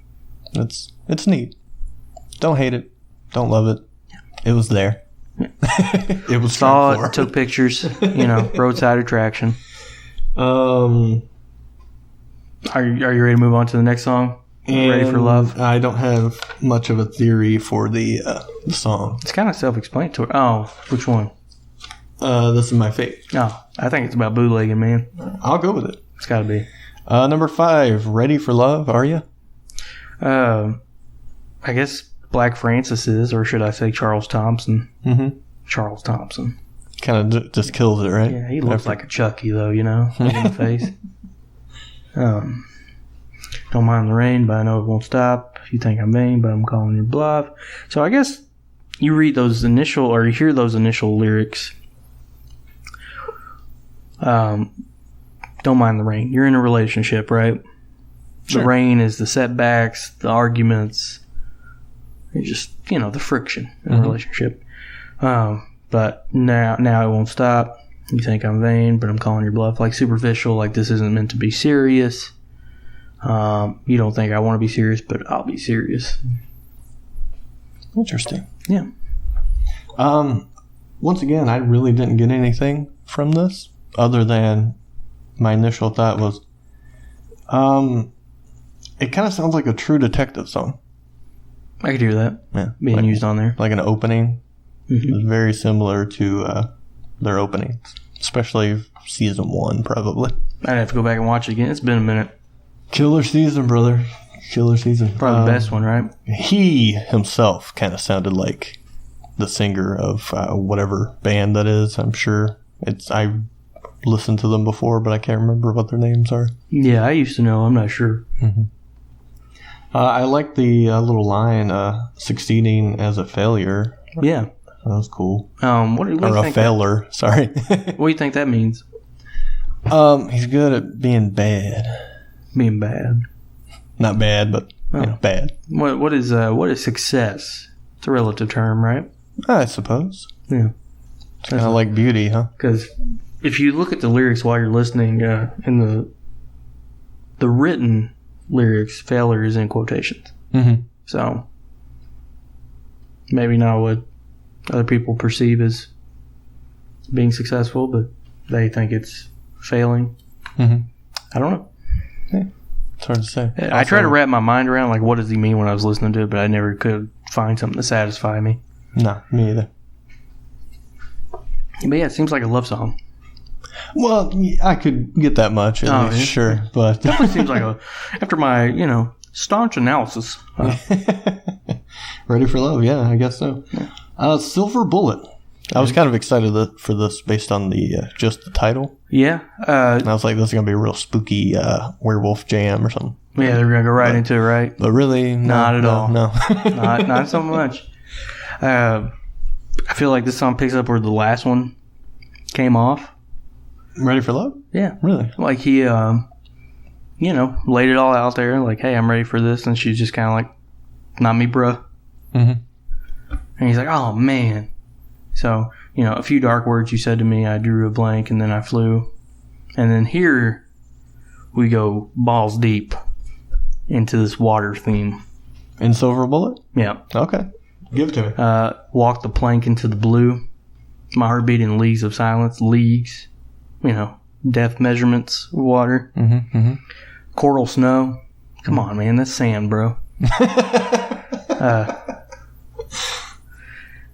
It's neat. Don't hate it. Don't love it. It was there. It was Saw for. it, took pictures, roadside attraction. Are you ready to move on to the next song? Ready for Love? I don't have much of a theory for the song. It's kind of self-explanatory. Oh, which one? This Is My Fate. Oh, I think it's about bootlegging, man. I'll go with it. It's got to be. Number 5, Ready for Love, are you? I guess Black Francis is, or should I say Charles Thompson? Mm-hmm. Charles Thompson. Kind of just kills it, right? Yeah, he looks like a Chucky, though, in the face. Don't mind the rain, but I know it won't stop. You think I'm vain, but I'm calling your bluff. So I guess you read those initial, or you hear those initial lyrics. Don't mind the rain. You're in a relationship, right? Sure. The rain is the setbacks, the arguments, just, the friction in a relationship. But now it won't stop. You think I'm vain, but I'm calling your bluff. Like superficial, like this isn't meant to be serious. You don't think I want to be serious, but I'll be serious. Interesting. Yeah. Once again, I really didn't get anything from this other than my initial thought was, it kind of sounds like a True Detective song. I could hear that Yeah, used on there. Like an opening. Mm-hmm. It's very similar to their openings, especially season 1, probably. I'd have to go back and watch it again. It's been a minute. Killer season, brother. Killer Season. Probably the best one, right? He himself kind of sounded like the singer of whatever band that is. I'm sure I listened to them before, but I can't remember what their names are. Yeah, I used to know. I'm not sure. I like the little line, succeeding as a failure. Yeah. That was cool. What do you Or a think? failure, sorry. What do you think that means? He's good at being bad. Being bad. Not bad, but bad. What is success? It's a relative term, right? I suppose. Yeah. It's kind of like beauty, huh? Because if you look at the lyrics while you're listening, in the written lyrics, failure is in quotations. Mm-hmm. So maybe not what other people perceive as being successful, but they think it's failing. Mm-hmm. I don't know. Yeah. It's hard to say. I try to wrap my mind around, like, what does he mean when I was listening to it, but I never could find something to satisfy me. No, me either. But yeah, it seems like a love song. Well, I could get that much, at least, sure. But Definitely seems like after my, staunch analysis. Ready for Love, yeah, I guess so. Yeah. Silver Bullet. I was kind of excited for this based on the just the title. Yeah. And I was like, this is going to be a real spooky werewolf jam or something. Yeah, they're going to go right into it, right? But really, Not at all. No. not so much. I feel like this song picks up where the last one came off. Ready for Love? Yeah. Really? Like he, laid it all out there. Like, hey, I'm ready for this. And she's just kind of like, not me, bruh. Mm-hmm. And he's like, oh, man. So, a few dark words you said to me, I drew a blank and then I flew. And then here we go balls deep into this water theme. In Silver Bullet? Yeah. Okay. Give it to me. Walk the plank into the blue. My heart beat in leagues of silence. Leagues. Depth measurements of water. Mm-hmm. Mm-hmm. Coral snow. Come on, man. That's sand, bro.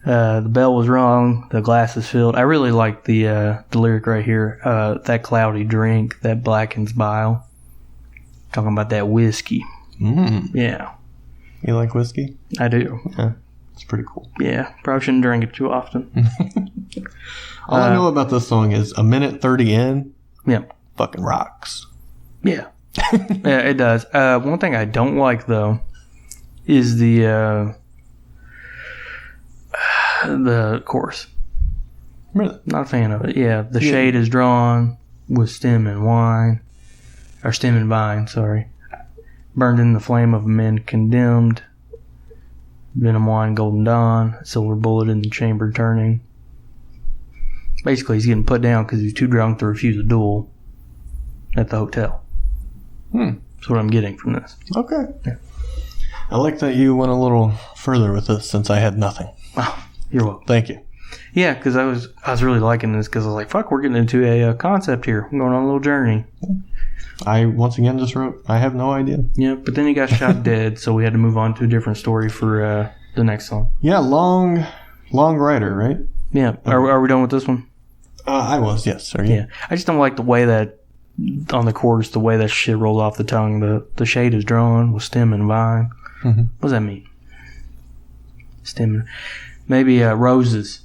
The bell was rung. The glass is filled. I really like the lyric right here. That cloudy drink that blackens bile. Talking about that whiskey. Mm. Yeah. You like whiskey? I do. Yeah. It's pretty cool. Yeah. Probably shouldn't drink it too often. All I know about this song is a minute 30 in. Yeah. Fucking rocks. Yeah. Yeah, it does. One thing I don't like, though, is the chorus. Really? Not a fan of it. Yeah. The shade is drawn with stem and wine. Or stem and vine, sorry. Burned in the flame of men condemned. Venom wine, golden dawn. Silver bullet in the chamber turning. Basically, he's getting put down because he's too drunk to refuse a duel at the hotel. That's what I'm getting from this. Okay. Yeah. I like that you went a little further with this since I had nothing. Oh, you're welcome. Thank you. Yeah, because I was really liking this because I was like, fuck, we're getting into a concept here. I'm going on a little journey. I, once again, just wrote, I have no idea. Yeah, but then he got shot dead, so we had to move on to a different story for the next song. Yeah, Long Rider, right? Yeah. Are we done with this one? I was, yes. Are you? Yeah. I just don't like the way that, on the chorus, the way that shit rolls off the tongue. The shade is drawn with stem and vine. Mm-hmm. What does that mean? Stem. Maybe roses.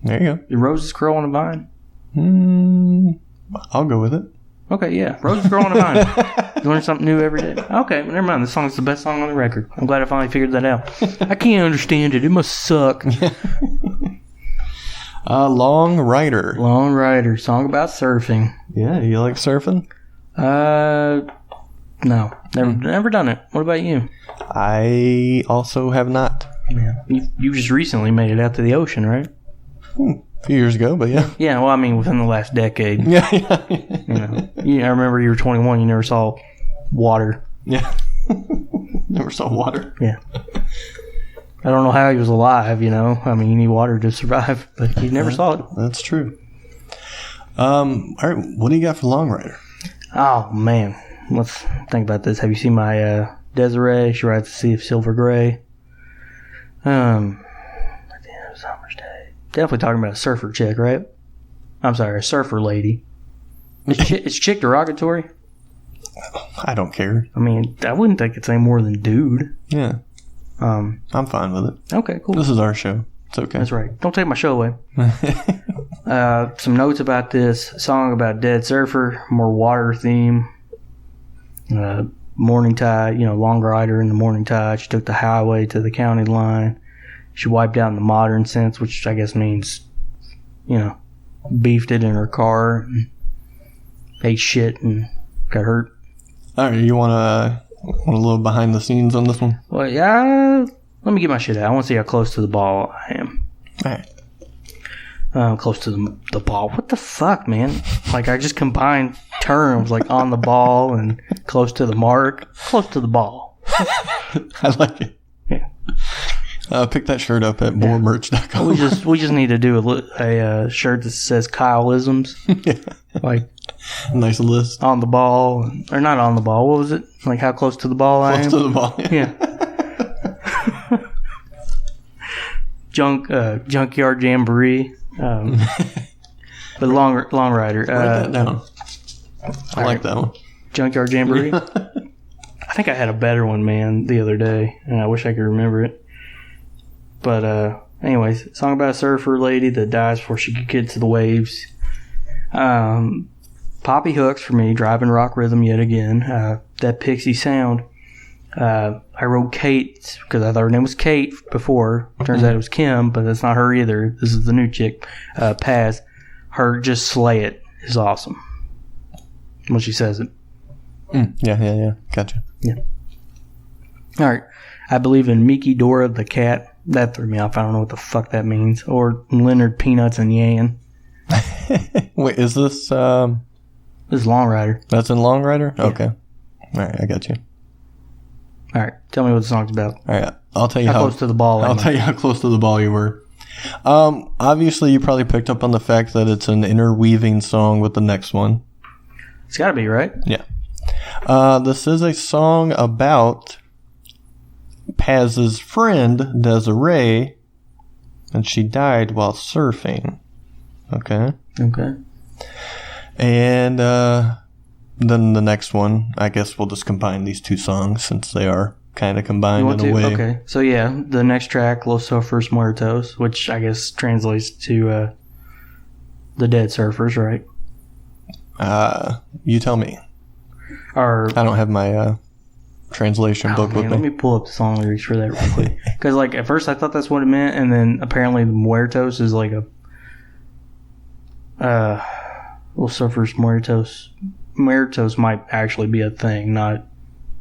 There you Do roses grow on a vine? go. I'll go with it. Okay, yeah. Roses grow on a vine. You learn something new every day. Okay, never mind. This song's the best song on the record. I'm glad I finally figured that out. I can't understand it. It must suck. Long Rider. Long Rider. Song about surfing. Yeah, you like surfing? No. Never done it. What about you? I also have not. Yeah. You just recently made it out to the ocean, right? A few years ago, but yeah. Yeah, well, I mean, within the last decade. Yeah. I remember you were 21, you never saw water. Yeah. Never saw water. Yeah. I don't know how he was alive, I mean, you need water to survive, but you never saw it. That's true. All right, what do you got for Long Rider? Oh, man. Let's think about this. Have you seen my Desiree? She rides the Sea of Silver Gray. At the end of summer's day. Definitely talking about a surfer chick, right? I'm sorry, a surfer lady. Is chick derogatory? I don't care. I mean, I wouldn't think it's any more than dude. Yeah. I'm fine with it. Okay, cool. This is our show. It's okay. That's right. Don't take my show away. Some notes about this song about Dead Surfer, more water theme. Morning tide, Long Rider in the morning tide. She took the highway to the county line. She wiped out in the modern sense, which I guess means, beefed it in her car, and ate shit and got hurt. All right, you want a little behind the scenes on this one? Well, yeah. Let me get my shit out. I want to see how close to the ball I am. All right. Close to the ball. What the fuck, man? Like, I just combined terms like on the ball and close to the mark. Close to the ball. I like it. Yeah. Pick that shirt up at moremerch.com. We just need to do a shirt that says Kyleisms. Yeah. Like, nice list. on the ball. Or not on the ball. What was it? Like, how close to the ball I am? Close to the ball. Yeah. Junkyard Jamboree. But long rider. Write that down. I like that one. Junkyard Jamboree. I think I had a better one, man, the other day, and I wish I could remember it. But anyways, song about a surfer lady that dies before she could get to the waves. Poppy hooks for me, driving rock rhythm yet again. That Pixie sound. I wrote Kate because I thought her name was Kate before. Turns out it was Kim, but that's not her either. This is the new chick, Paz. Her just slay it is awesome when she says it. Yeah. Gotcha. Yeah. All right. I believe in Miki Dora the cat. That threw me off. I don't know what the fuck that means. Or Leonard Peanuts and Yan. Wait, is this... This is Long Rider. That's in Long Rider? Yeah. Okay. All right, I got you. All right. Tell me what the song's about. All right, I'll tell you how close to the ball I'll tell you how close to the ball you were. Obviously, you probably picked up on the fact that it's an interweaving song with the next one. It's got to be, right? Yeah. This is a song about Paz's friend, Desiree, and she died while surfing. Okay. Okay. And then the next one, I guess we'll just combine these two songs since they are kind of combined in a way. Okay. So, yeah, the next track, Los Surfers Muertos, which I guess translates to the Dead Surfers, right? You tell me. Or I don't have my translation book with me. Let me pull up the song lyrics for that real quick. Because, like, at first I thought that's what it meant, and then apparently the Muertos is like a... Los Surfers Muertos. Muertos might actually be a thing, not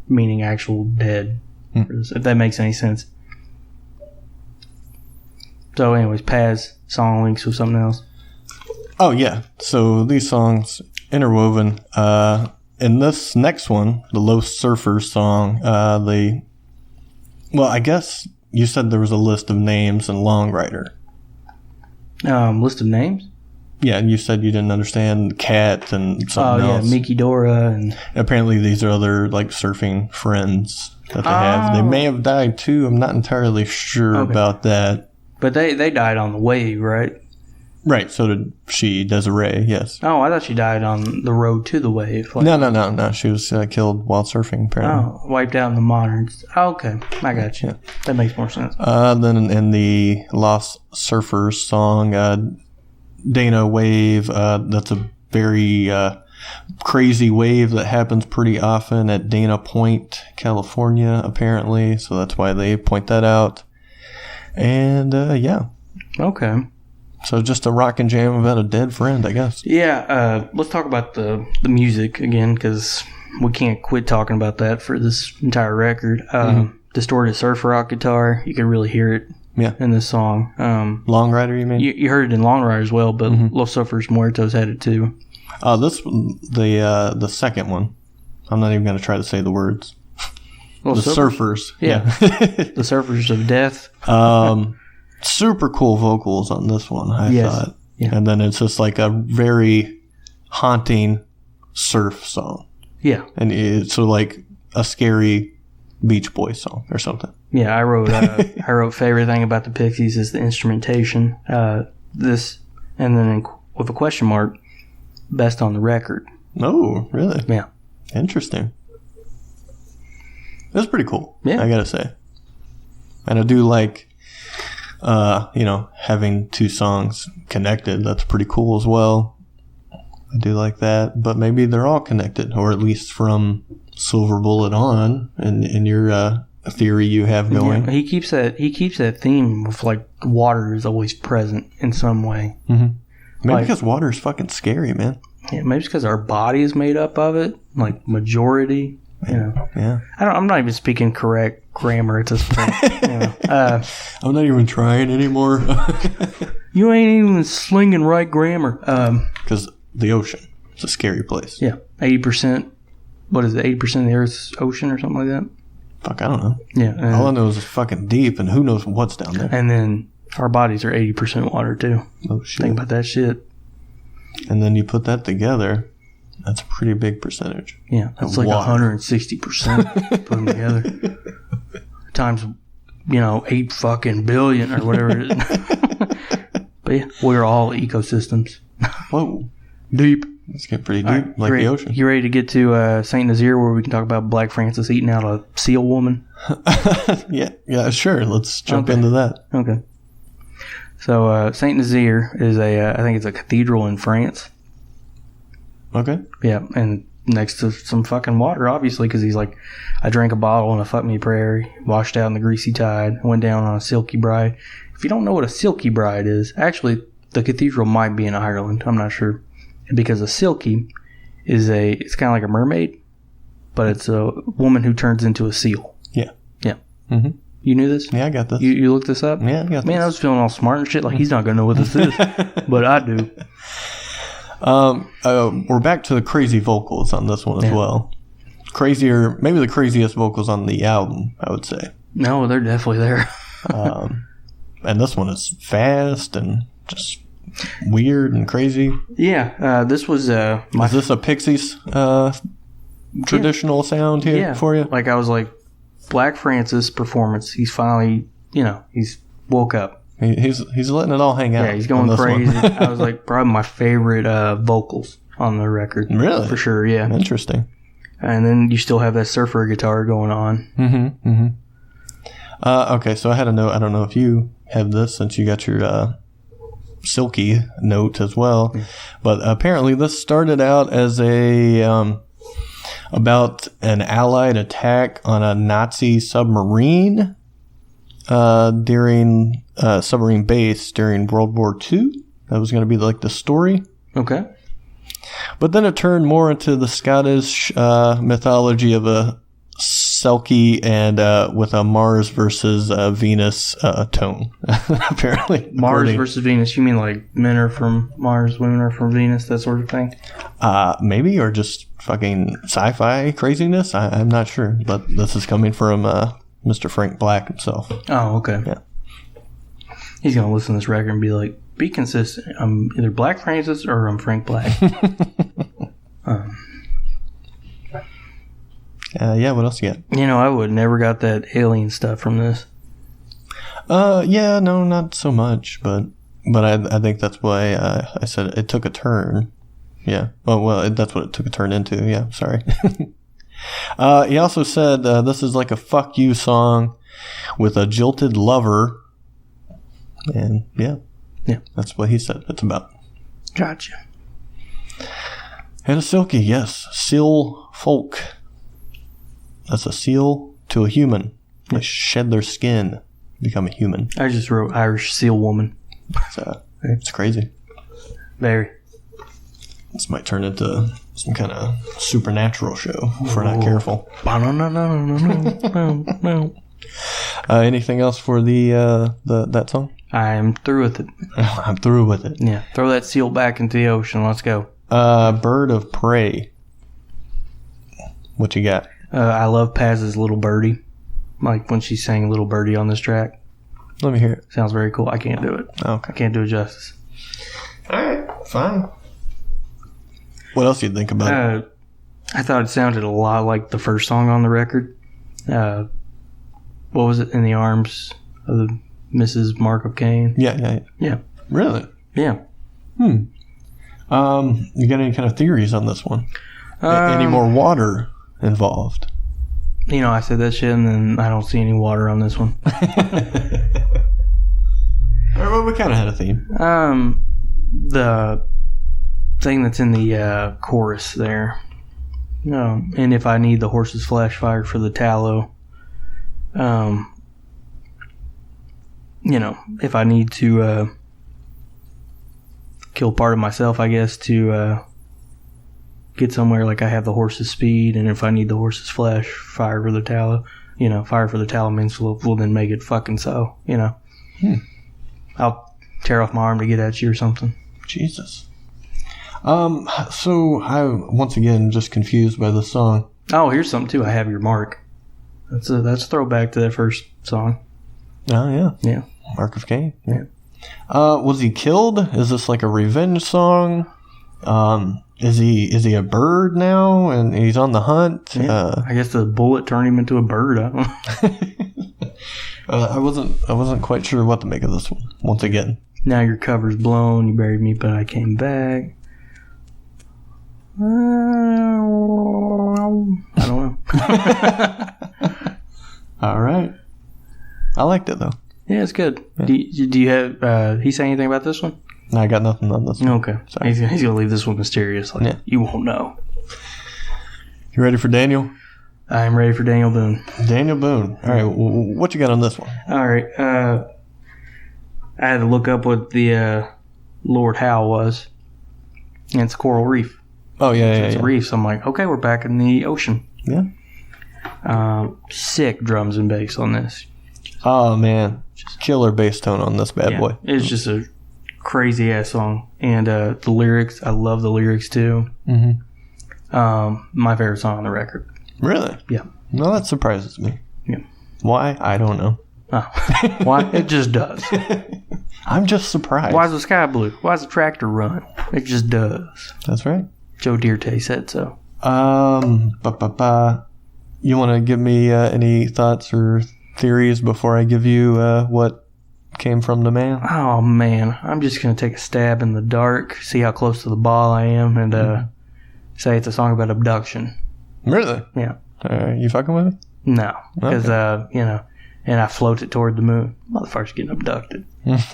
meaning actual dead. If that makes any sense. So, anyways, Paz, song links with something else. Oh, yeah. So these songs interwoven. In this next one, the Los Surfers song, well, I guess you said there was a list of names in Long Rider. List of names? Yeah, and you said you didn't understand Cat and something else. Oh, yeah, Miki Dora. And apparently these are other, like, surfing friends that they have. They may have died, too. I'm not entirely sure about that. But they died on the wave, right? Right, so did she, Desiree, yes. Oh, I thought she died on the road to the wave. Like, No. She was killed while surfing, apparently. Oh, wiped out in the moderns. Oh, okay. I got you. Yeah. That makes more sense. Then in the Lost Surfers song, Dana Wave, that's a very crazy wave that happens pretty often at Dana Point, California, apparently. So that's why they point that out. And, yeah. Okay. So just a rock and jam about a dead friend, I guess. Yeah, let's talk about the music again, because we can't quit talking about that for this entire record. Distorted surf rock guitar, you can really hear it in this song. Long Rider, you mean? You heard it in Long Rider as well, but Los Surfers Muertos had it too. The second one. I'm not even going to try to say the words. The Surfers. Yeah. The Surfers of Death. Super cool vocals on this one, I thought. Yeah. And then it's just like a very haunting surf song. Yeah. And it's sort of like a scary Beach Boys song or something. Yeah, I wrote favorite thing about the Pixies is the instrumentation. This, and then with a question mark, best on the record. Oh, really? Yeah. Interesting. was pretty cool. Yeah. I gotta say. And I do like, having two songs connected. That's pretty cool as well. I do like that. But maybe they're all connected, or at least from Silver Bullet on, in your theory you have going. Yeah, he keeps that theme of like water is always present in some way. Mm-hmm. Maybe Like- because water is fucking scary, man. Yeah, maybe it's because our body is made up of it, like majority. Yeah. I'm not even speaking correct grammar at this point. I'm not even trying anymore. You ain't even slinging right grammar. Because the ocean is a scary place. Yeah, 80%. What is it? 80% of the Earth's ocean or something like that. Fuck, I don't know. Yeah. All I know is it's fucking deep, and who knows what's down there. And then our bodies are 80% water too. Oh, shit. Think about that shit. And then you put that together, that's a pretty big percentage. Yeah, that's like Water. 160% put them together. Times, 8 fucking billion or whatever it is. But yeah, we're all ecosystems. Whoa. Deep. It's getting pretty deep, All right, like the ocean. You ready to get to St. Nazaire where we can talk about Black Francis eating out a seal woman? Yeah, sure. Let's jump Okay. into that. Okay. So St. Nazaire is I think it's a cathedral in France. Okay. Yeah, and next to some fucking water, obviously, because he's like, I drank a bottle in a fuck me prairie, washed out in the greasy tide, went down on a silky bride. If you don't know what a silky bride is, actually, the cathedral might be in Ireland. I'm not sure. Because a silky it's kind of like a mermaid, but it's a woman who turns into a seal. Yeah. Yeah. Mm-hmm. You knew this? Yeah, I got this. You looked this up? Yeah, I got Man, I this. was feeling all smart and shit. Like, he's not going to know what this is. But I do. We're back to the crazy vocals on this one as Yeah. well. Crazier, maybe the craziest vocals on the album, I would say. No, they're definitely there. And this one is fast and just weird and crazy. Yeah, this was my Is this a Pixies traditional sound here for you? Like, I was like, Black Francis performance. He's finally, he's woke up. He's letting it all hang out. Yeah, he's on going this one. crazy. I was like, probably my favorite vocals on the record. Really? For sure, yeah. Interesting. And then you still have that surfer guitar going on. Mm-hmm. Mm-hmm. Okay, so I had a note. I don't know if you have this since you got your silky note as well, but apparently this started out as about an Allied attack on a Nazi submarine during submarine base during World War II. That was going to be like the story. Okay. But then it turned more into the Scottish mythology of a Selkie and with a Mars versus Venus tone. Apparently, Mars according- versus Venus. You mean like men are from Mars, women are from Venus, that sort of thing? maybe, or just fucking sci-fi craziness. I'm not sure, but this is coming from Mr. Frank Black himself. Oh, okay. Yeah. He's going to listen to this record and be like, be consistent. I'm either Black Francis or I'm Frank Black. Yeah, what else you got? I would never got that alien stuff from this. Yeah, no, not so much, but I think that's why I said it took a turn. Yeah. Oh, well, that's what it took a turn into. Yeah, sorry. He also said this is like a fuck you song with a jilted lover. And yeah, that's what he said it's about. Gotcha. And a silky, yes. Seal folk. That's a seal to a human. They shed their skin, become a human. I just wrote Irish seal woman. It's crazy. Very. This might turn into some kind of supernatural show if we're not careful. No. Anything else for that song? I'm through with it. I'm through with it. Yeah. Throw that seal back into the ocean. Let's go. Bird of Prey. What you got? I love Paz's Little Birdie. Like when she sang Little Birdie on this track. Let me hear it. Sounds very cool. I can't do it. Okay. I can't do it justice. Alright, fine. What else do you think about it? I thought it sounded a lot like the first song on the record. What was it? In the Arms of the Mrs. Mark of Cain. Yeah. Really? Yeah. You got any kind of theories on this one? Any more water involved? I said that shit, and then I don't see any water on this one. All right, well, we kind of had a theme. The thing that's in the chorus there. And if I need the horse's flesh, fire for the tallow. If I need to kill part of myself, I guess, to get somewhere, like I have the horse's speed, and if I need the horse's flesh, fire for the tallow. Fire for the tallow means we'll then make it fucking so, I'll tear off my arm to get at you or something. Jesus. So I, once again, just confused by the song. Oh, here's something too. I have your mark. That's a throwback to that first song. Oh, yeah. Yeah. Mark of Cain. Yeah. Was he killed? Is this like a revenge song? Is he a bird now and he's on the hunt? Yeah. I guess the bullet turned him into a bird. I don't know. I wasn't quite sure what to make of this one. Once again. Now your cover's blown. You buried me, but I came back. I don't know. All right. I liked it though. Yeah, it's good. Yeah. Do you have he say anything about this one? No, I got nothing on this one. Okay. Sorry. He's gonna leave this one mysterious. Like, Yeah. You won't know. You ready for Daniel? I'm ready for Daniel Boone. Daniel Boone. All right. What you got on this one? All right. I had to look up what the Lord Howe was. And it's a coral reef. Oh, yeah. It's a reef. So I'm like, okay, we're back in the ocean. Yeah. Sick drums and bass on this. Oh, man. Killer bass tone on this bad boy. It's just a crazy ass song. And the lyrics, I love the lyrics too. Mm-hmm. My favorite song on the record. Really? Yeah. No, that surprises me. Yeah. Why? I don't know. Oh. Why? It just does. I'm just surprised. Why is the sky blue? Why does the tractor run? It just does. That's right. Joe Dierte said so. You want to give me any thoughts or theories before I give you what came from the man? Oh, man. I'm just going to take a stab in the dark, see how close to the ball I am, and say it's a song about abduction. Really? Yeah. You fucking with me? No. Because, Okay. and I float it toward the moon. Motherfucker's getting abducted.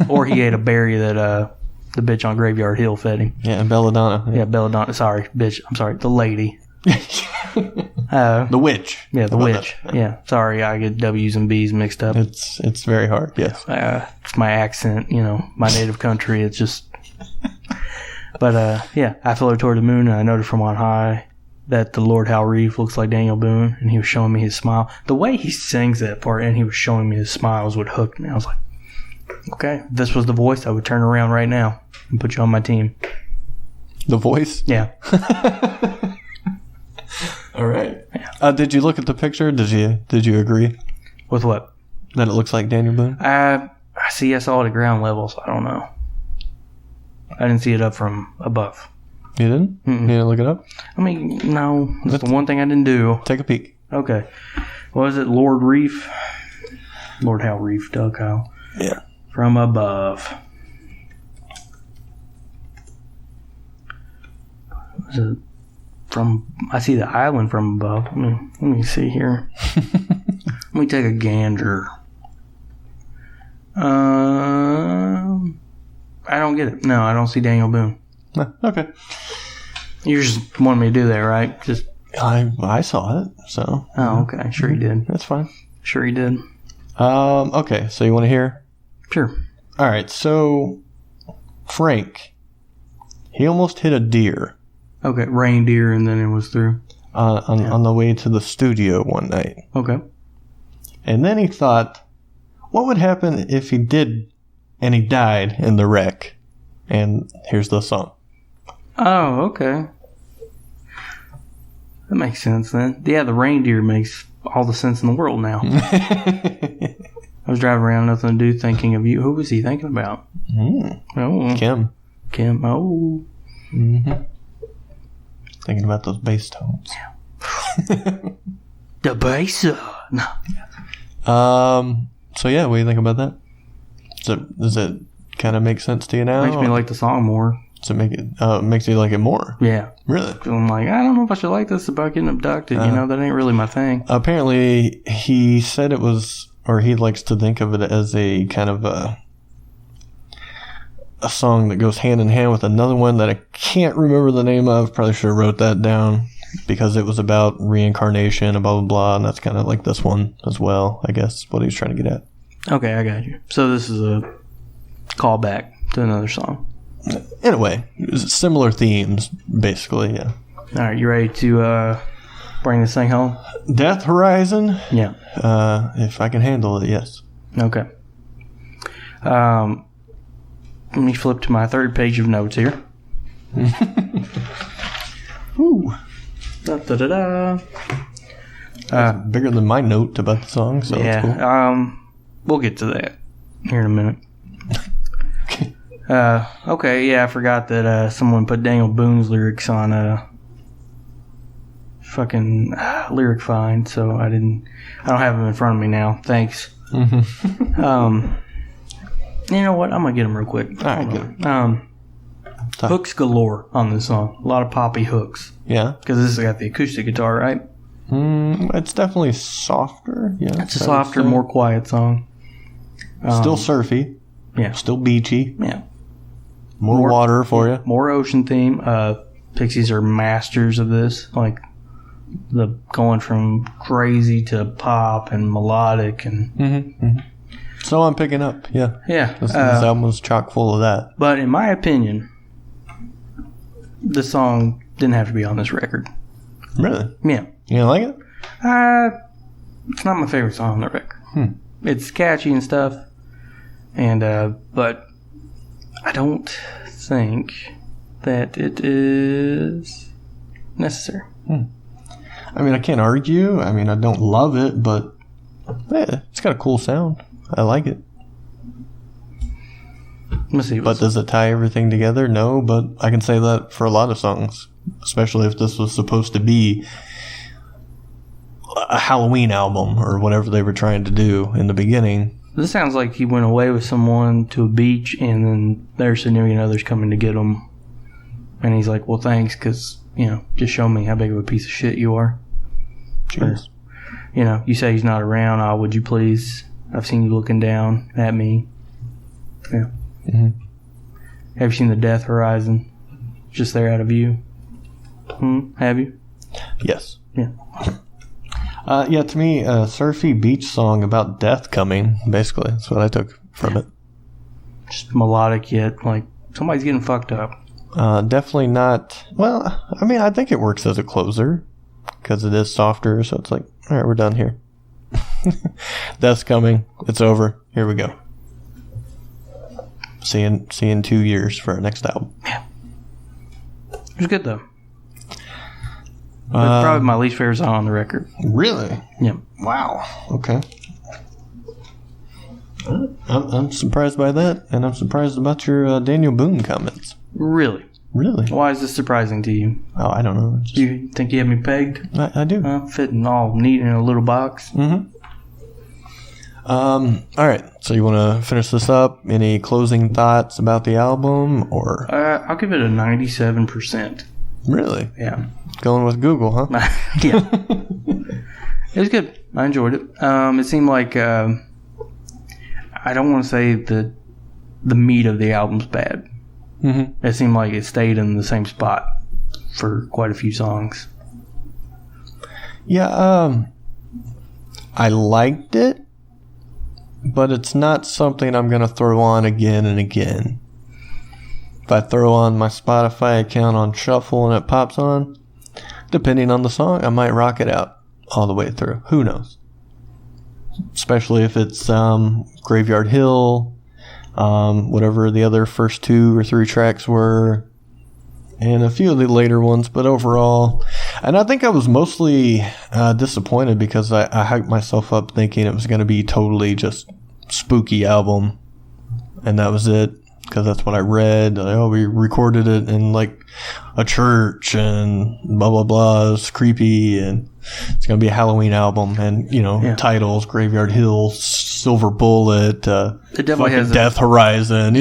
Or he ate a berry that the bitch on Graveyard Hill fed him. Yeah, Belladonna. Yeah, Belladonna. Sorry, bitch. I'm sorry. The lady. The witch. Yeah, the witch. Yeah. Sorry, I get W's and B's mixed up. It's very hard, yes. It's my accent, my native country. It's just... But, I floated toward the moon, and I noted from on high that the Lord Howe Reef looks like Daniel Boone, and he was showing me his smile. The way he sings that part, and he was showing me his smile, is what hooked me. I was like, okay, if this was the voice, I would turn around right now and put you on my team. The voice? Yeah. All right. Did you look at the picture? Did you agree With what? that it looks like Daniel Boone? I saw it at ground level, so I don't know. I didn't see it up from above. You didn't? Mm-mm. You didn't look it up? I mean, no. That's the one thing I didn't do. Take a peek. Okay. What was it? Lord Reef? Lord Howe Reef, Doug Howe. Yeah. From above. Was it from... I see the island from above. Let me see here. Let me take a gander. I don't get it. No, I don't see Daniel Boone. No, okay. You just wanted me to do that, right? Just... I saw it, so. Oh, okay. Sure you did. That's fine. Sure you did. Okay, so you want to hear? Sure. All right, so Frank, he almost hit a deer Okay, reindeer, and then it was through. on the way to the studio one night. Okay. And then he thought, what would happen if he did and he died in the wreck? And here's the song. Oh, okay. That makes sense then. Yeah, the reindeer makes all the sense in the world now. I was driving around, nothing to do, thinking of you. Who was he thinking about? Oh, Kim. Oh. Mm-hmm. Thinking about those bass tones. The bass. No. So what do you think about that? Does it kind of make sense to you now? Makes me like the song more. to make it makes you like it more. Yeah. Really? So I'm like, I don't know if I should like this about getting abducted. That ain't really my thing. Apparently, he said it was, or he likes to think of it as a kind of a song that goes hand in hand with another one that I can't remember the name of. Probably should have wrote that down because it was about reincarnation and blah, blah, blah. And that's kind of like this one as well, I guess, what he was trying to get at. Okay, I got you. So this is a callback to another song. In a way, similar themes, basically, yeah. All right, you ready to bring this thing home? Death Horizon? Yeah. If I can handle it, yes. Okay. Let me flip to my third page of notes here. Ooh. Da-da-da-da. Bigger than my note about the song, so Yeah. that's cool. We'll get to that here in a minute. Okay, yeah, I forgot that someone put Daniel Boone's lyrics on fucking Lyric Find, so I don't have them in front of me now. Thanks. Mm-hmm. You know what? I'm gonna get them real quick. All right, good. Hooks galore on this song. A lot of poppy hooks. Yeah. Because this has got the acoustic guitar, right? It's definitely softer. Yeah. It's a softer, more quiet song. Still surfy. Yeah. Still beachy. Yeah. More water for you. More ocean theme. Pixies are masters of this. Like, the going from crazy to pop and melodic and... Mm-hmm. Mm-hmm. So I'm picking up, yeah. Yeah. This album was chock full of that. But in my opinion, the song didn't have to be on this record. Really? Yeah. You didn't like it? It's not my favorite song on the record. It's catchy and stuff, and but I don't think that it is necessary. I mean, I can't argue. I mean, I don't love it, but yeah, it's got a cool sound. I like it. Let's see. But does it tie everything together? No, but I can say that for a lot of songs, especially if this was supposed to be a Halloween album or whatever they were trying to do in the beginning. This sounds like he went away with someone to a beach, and then there's significant others coming to get him. And he's like, well, thanks, because, just show me how big of a piece of shit you are. Cheers. Or, you say he's not around. Oh, would you please? I've seen you looking down at me. Yeah. Mm-hmm. Have you seen the Death Horizon? Just there out of view. Have you? Yes. Yeah. Yeah, to me, a surfy beach song about death coming, basically. That's what I took from it. Just melodic yet, like, somebody's getting fucked up. Definitely not... Well, I mean, I think it works as a closer, because it is softer, so it's like, all right, we're done here. Death's coming. It's over. Here we go. See you in 2 years for our next album. Yeah. It was good, though. But probably my least favorite song on the record. Really? Yeah. Wow. Okay. I'm surprised by that, and I'm surprised about your Daniel Boone comments. Really? Really? Why is this surprising to you? Oh, I don't know. Do you think you have me pegged? I do. Fitting all neat in a little box. Mm-hmm. All right. So you want to finish this up? Any closing thoughts about the album, or? I'll give it a 97%. Really? Yeah. Going with Google, huh? Yeah. It was good. I enjoyed it. It seemed like I don't want to say that the meat of the album's bad. Mm-hmm. It seemed like it stayed in the same spot for quite a few songs. Yeah. I liked it, but it's not something I'm going to throw on again and again. If I throw on my Spotify account on shuffle and it pops on, depending on the song, I might rock it out all the way through. Who knows? Especially if it's Graveyard Hill, whatever the other first 2 or 3 tracks were, and a few of the later ones. But overall, and I think I was mostly disappointed because I hyped myself up thinking it was going to be totally just spooky album, and that was it. Because that's what I read. We recorded it in like a church and blah blah blah. It's creepy and it's gonna be a Halloween album. And titles: Graveyard Hill, Silver Bullet, it definitely has Death Horizon.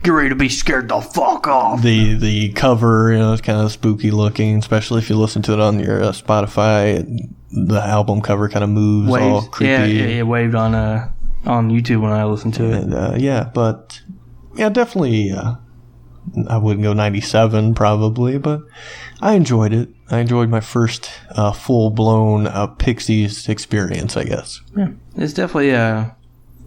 Get ready to be scared the fuck off. The cover, it's kind of spooky looking, especially if you listen to it on your Spotify. The album cover kind of moves all creepy. Yeah, it waved on YouTube when I listened to it. And, definitely. I wouldn't go 97 probably, but I enjoyed it. I enjoyed my first full-blown Pixies experience, I guess. Yeah, it's definitely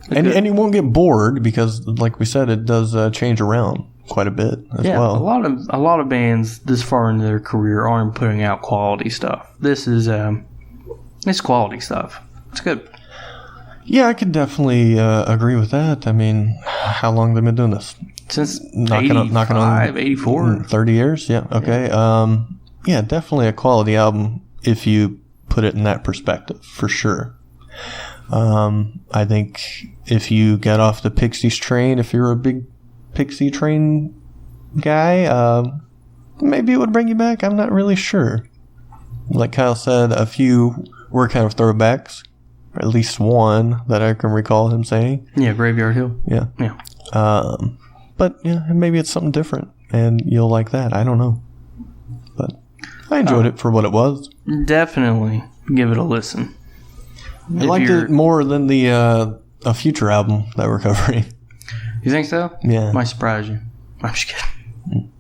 and you won't get bored because, like we said, it does change around quite a bit as well. A lot of bands this far in their career aren't putting out quality stuff. This is it's quality stuff. It's good. Yeah, I could definitely agree with that. I mean, how long have they been doing this? Since knocking on 84. 30 years? Yeah, okay. Yeah, definitely a quality album if you put it in that perspective, for sure. I think if you get off the Pixies train, if you're a big Pixie train guy, maybe it would bring you back. I'm not really sure. Like Kyle said, a few were kind of throwbacks. Or at least one that I can recall him saying. Yeah, Graveyard Hill. Yeah. But yeah, maybe it's something different, and you'll like that. I don't know. But I enjoyed it for what it was. Definitely give it a listen. I liked it more than the a future album that we're covering. You think so? Yeah. Might surprise you. I'm just kidding.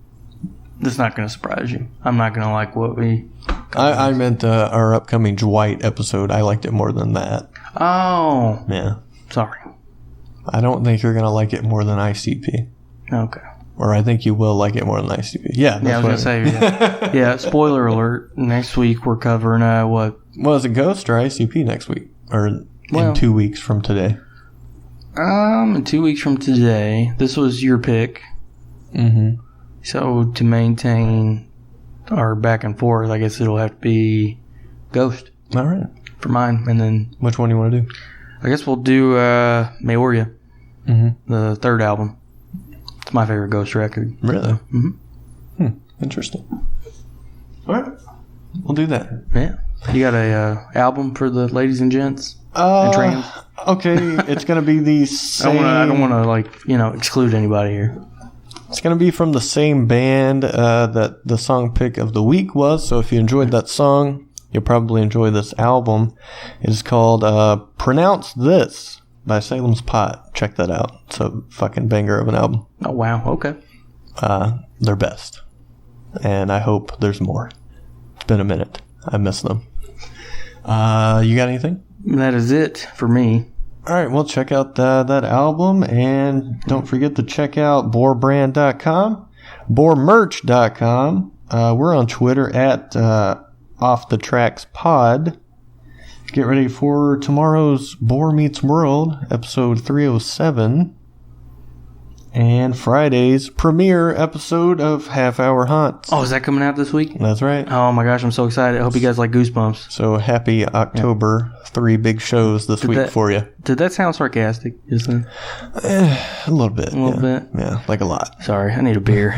That's not going to surprise you. I'm not going to like what we... I meant our upcoming Dwight episode. I liked it more than that. Oh. Yeah. Sorry. I don't think you're going to like it more than ICP. Okay. Or I think you will like it more than ICP. Yeah. Yeah, I was going to say, yeah. Yeah, spoiler alert. Next week we're covering what? Well, is it Ghost or ICP next week? Or in 2 weeks from today? In 2 weeks from today. This was your pick. Mm-hmm. So to maintain our back and forth, I guess it'll have to be Ghost. All right. For mine. And then... Which one do you want to do? I guess we'll do Maoria. Mm-hmm. The third album. It's my favorite Ghost record. Really? Mm-hmm. Interesting. All right. We'll do that. Yeah. You got a album for the ladies and gents? And trans? Okay. It's going to be the same... I don't want to, exclude anybody here. It's going to be from the same band that the song pick of the week was. So if you enjoyed that song, you'll probably enjoy this album. It is called Pronounce This by Salem's Pot. Check that out. It's a fucking banger of an album. Oh, wow. Okay. They're best. And I hope there's more. It's been a minute. I miss them. You got anything? That is it for me. All right, well, check out that album, and don't forget to check out boarbrand.com, boarmerch.com. We're on Twitter at OffTheTracksPod. Get ready for tomorrow's Boar Meets World, episode 307, and Friday's premiere episode of Half Hour Haunts. Oh, is that coming out this week? That's right. Oh my gosh, I'm so excited. I hope you guys like Goosebumps. So happy October. 3 big shows this week for you. Did that sound sarcastic? A little bit. A little bit? Yeah, like a lot. Sorry, I need a beer.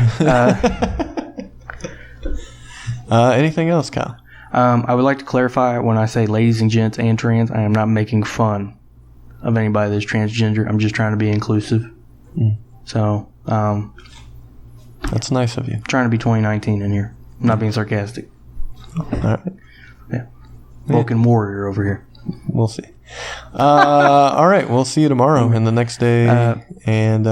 Anything else, Kyle? I would like to clarify when I say ladies and gents and trans, I am not making fun of anybody that's transgender. I'm just trying to be inclusive. So, that's nice of you. Trying to be 2019 in here. I'm not being sarcastic. All right. Yeah. Woken warrior over here. We'll see. All right. We'll see you tomorrow and the next day and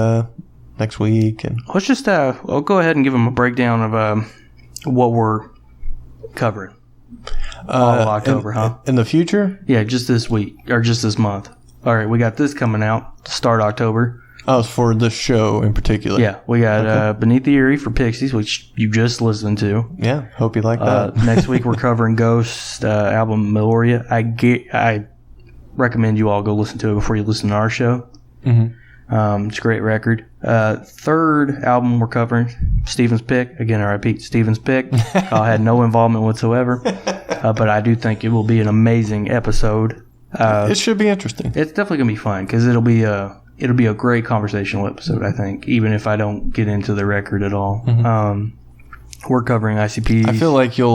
next week. And let's just I'll go ahead and give them a breakdown of what we're covering. All of October, in the future? Yeah, just this week or just this month. All right, we got this coming out to start October. Oh, it's for this show in particular. Yeah, we got Beneath the Eyrie for Pixies, which you just listened to. Yeah, hope you like that. Next week we're covering Ghost album Meloria. I recommend you all go listen to it before you listen to our show. Mm-hmm. It's a great record. Third album we're covering, Steven's Pick. Again, I repeat, Steven's Pick. I had no involvement whatsoever, but I do think it will be an amazing episode. It should be interesting. It's definitely gonna be fun because it'll be a great conversational episode, I think, even if I don't get into the record at all. Mm-hmm. We're covering ICPs. I feel like you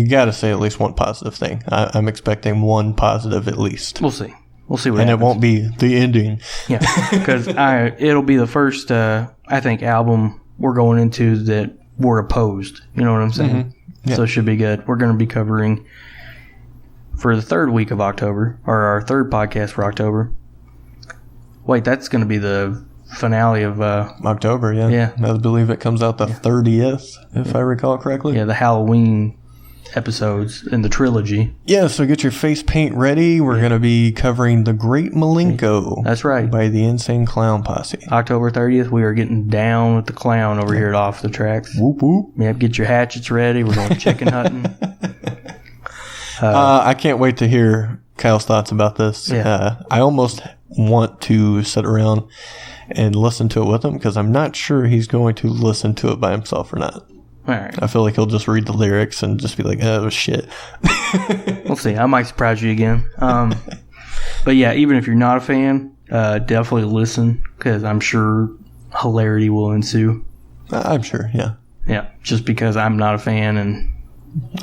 got to say at least one positive thing. I'm expecting one positive at least. We'll see. We'll see what And happens. it won't be the ending. Yeah, because it'll be the first, I think, album we're going into that we're opposed. You know what I'm saying? Mm-hmm. Yeah. So it should be good. We're going to be covering for the third week of October, or our third podcast for October. Wait, that's going to be the finale of October, yeah. Yeah. I believe it comes out the 30th, if I recall correctly. the Halloween episodes in the trilogy. Yeah, so get your face paint ready. We're going to be covering The Great Malenko. That's right. By the Insane Clown Posse. October 30th, we are getting down with the clown over here at Off the Tracks. Whoop whoop. Yep, get your hatchets ready. We're going chicken hunting. I can't wait to hear Kyle's thoughts about this. Yeah. I almost want to sit around and listen to it with him because I'm not sure he's going to listen to it by himself or not. All right. I feel like he'll just read the lyrics and just be like, oh, shit. We'll see. I might surprise you again. But yeah, even if you're not a fan, definitely listen because I'm sure hilarity will ensue. I'm sure, yeah. Yeah, just because I'm not a fan and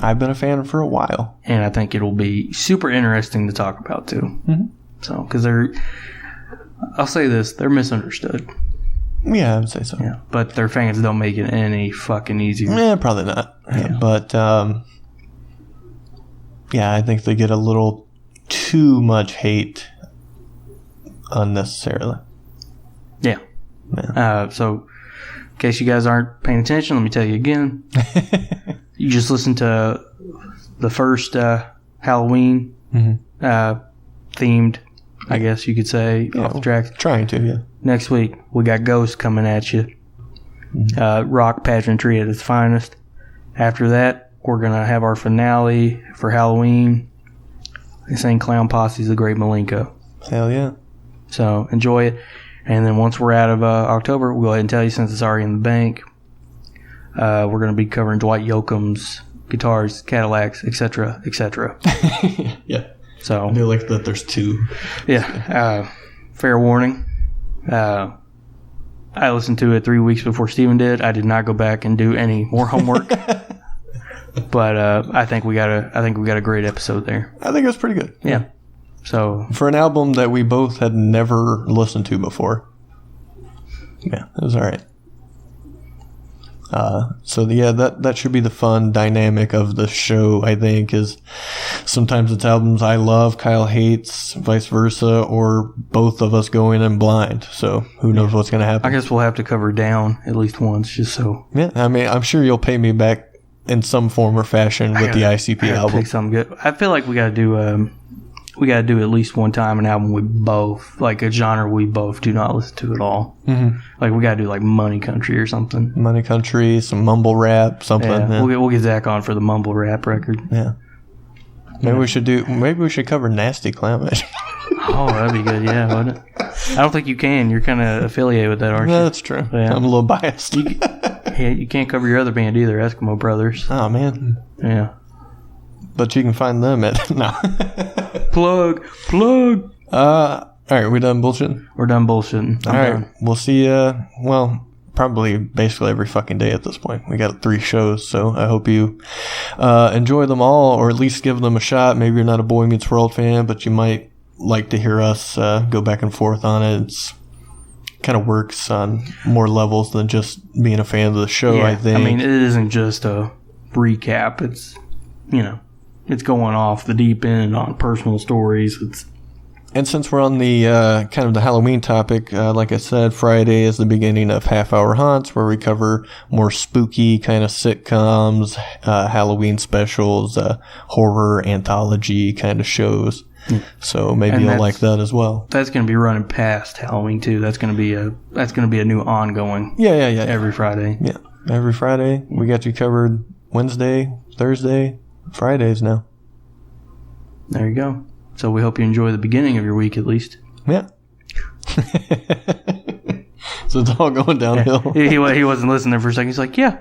I've been a fan for a while. I think it'll be super interesting to talk about too. Mm-hmm. So, because I'll say this, they're misunderstood. Yeah, I would say so. Yeah, but their fans don't make it any fucking easier. Yeah, probably not. Yeah. But, yeah, I think they get a little too much hate unnecessarily. Yeah. So, in case you guys aren't paying attention, let me tell you again. You just listened to the first Halloween themed, I guess you could say, off the tracks. Trying to, yeah. Next week, we got Ghost coming at you. Rock pageantry at its finest. After that, we're going to have our finale for Halloween. Insane Clown Posse's The Great Malenko. Hell yeah. So enjoy it. And then once we're out of October, we'll go ahead and tell you since it's already in the bank. We're going to be covering Dwight Yoakam's guitars, Cadillacs, etc., etc. Yeah. So I do like that there's two. yeah, fair warning. I listened to it 3 weeks before Steven did. I did not go back and do any more homework. But I think we got a great episode there. I think it was pretty good. Yeah. So For an album that we both had never listened to before. Yeah, it was all right. So yeah, that should be the fun dynamic of the show, I think, is sometimes it's albums I love, Kyle hates, vice versa, or both of us going in blind. So who knows what's going to happen. I guess we'll have to cover Down at least once, just so. Yeah, I mean, I'm sure you'll pay me back in some form or fashion with the ICP I gotta album. pick something good. I feel like we gotta do at least one time an album we both, like a genre we both do not listen to at all. Mm-hmm. Like we gotta do like Money Country or something. Money Country, some mumble rap, something. Yeah, Yeah. we'll get Zach on for the mumble rap record. Yeah. Maybe we should cover Nasty Clown Magic. Oh, that'd be good. Yeah, wouldn't it? I don't think you can. You're kind of affiliated with that, aren't you? Yeah, that's true. Yeah. I'm a little biased. Yeah, you can't cover your other band either, Eskimo Brothers. Oh man. Yeah. But you can find them at no. Plug. All right, we done bullshitting? We're done bullshitting. All right, we'll see you. Well, probably basically every fucking day at this point. We got 3 shows, so I hope you enjoy them all, or at least give them a shot. Maybe you're not a Boy Meets World fan, but you might like to hear us go back and forth on it. It's kind of works on more levels than just being a fan of the show, Yeah, I think. I mean, it isn't just a recap. It's, it's going off the deep end on personal stories. And since we're on the kind of the Halloween topic, like I said, Friday is the beginning of Half Hour Haunts, where we cover more spooky kind of sitcoms, Halloween specials, horror anthology kind of shows. So maybe And you'll like that as well. That's going to be running past Halloween too. That's going to be a new ongoing. Yeah. Every Friday. Yeah, every Friday we got you covered. Wednesday, Thursday, Fridays now. There you go. So we hope you enjoy the beginning of your week at least. Yeah. So it's all going downhill. He wasn't listening for a second. He's like, yeah.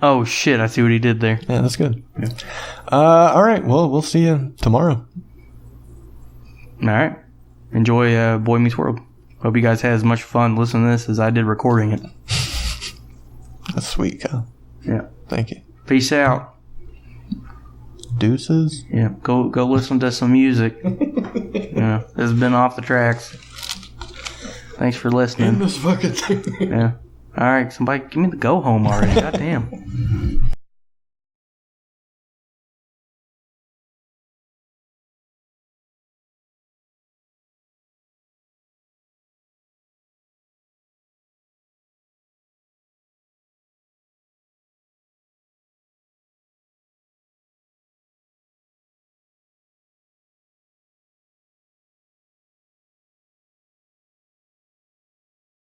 Oh shit! I see what he did there. Yeah, that's good. Yeah. All right. Well, we'll see you tomorrow. All right. Enjoy Boy Meets World. Hope you guys had as much fun listening to this as I did recording it. That's sweet, Kyle. Yeah. Thank you. Peace out. Deuces. Yeah, go listen to some music. Yeah, this has been Off the Tracks. Thanks for listening. End this fucking thing. Yeah. All right, somebody give me the go home already. Goddamn.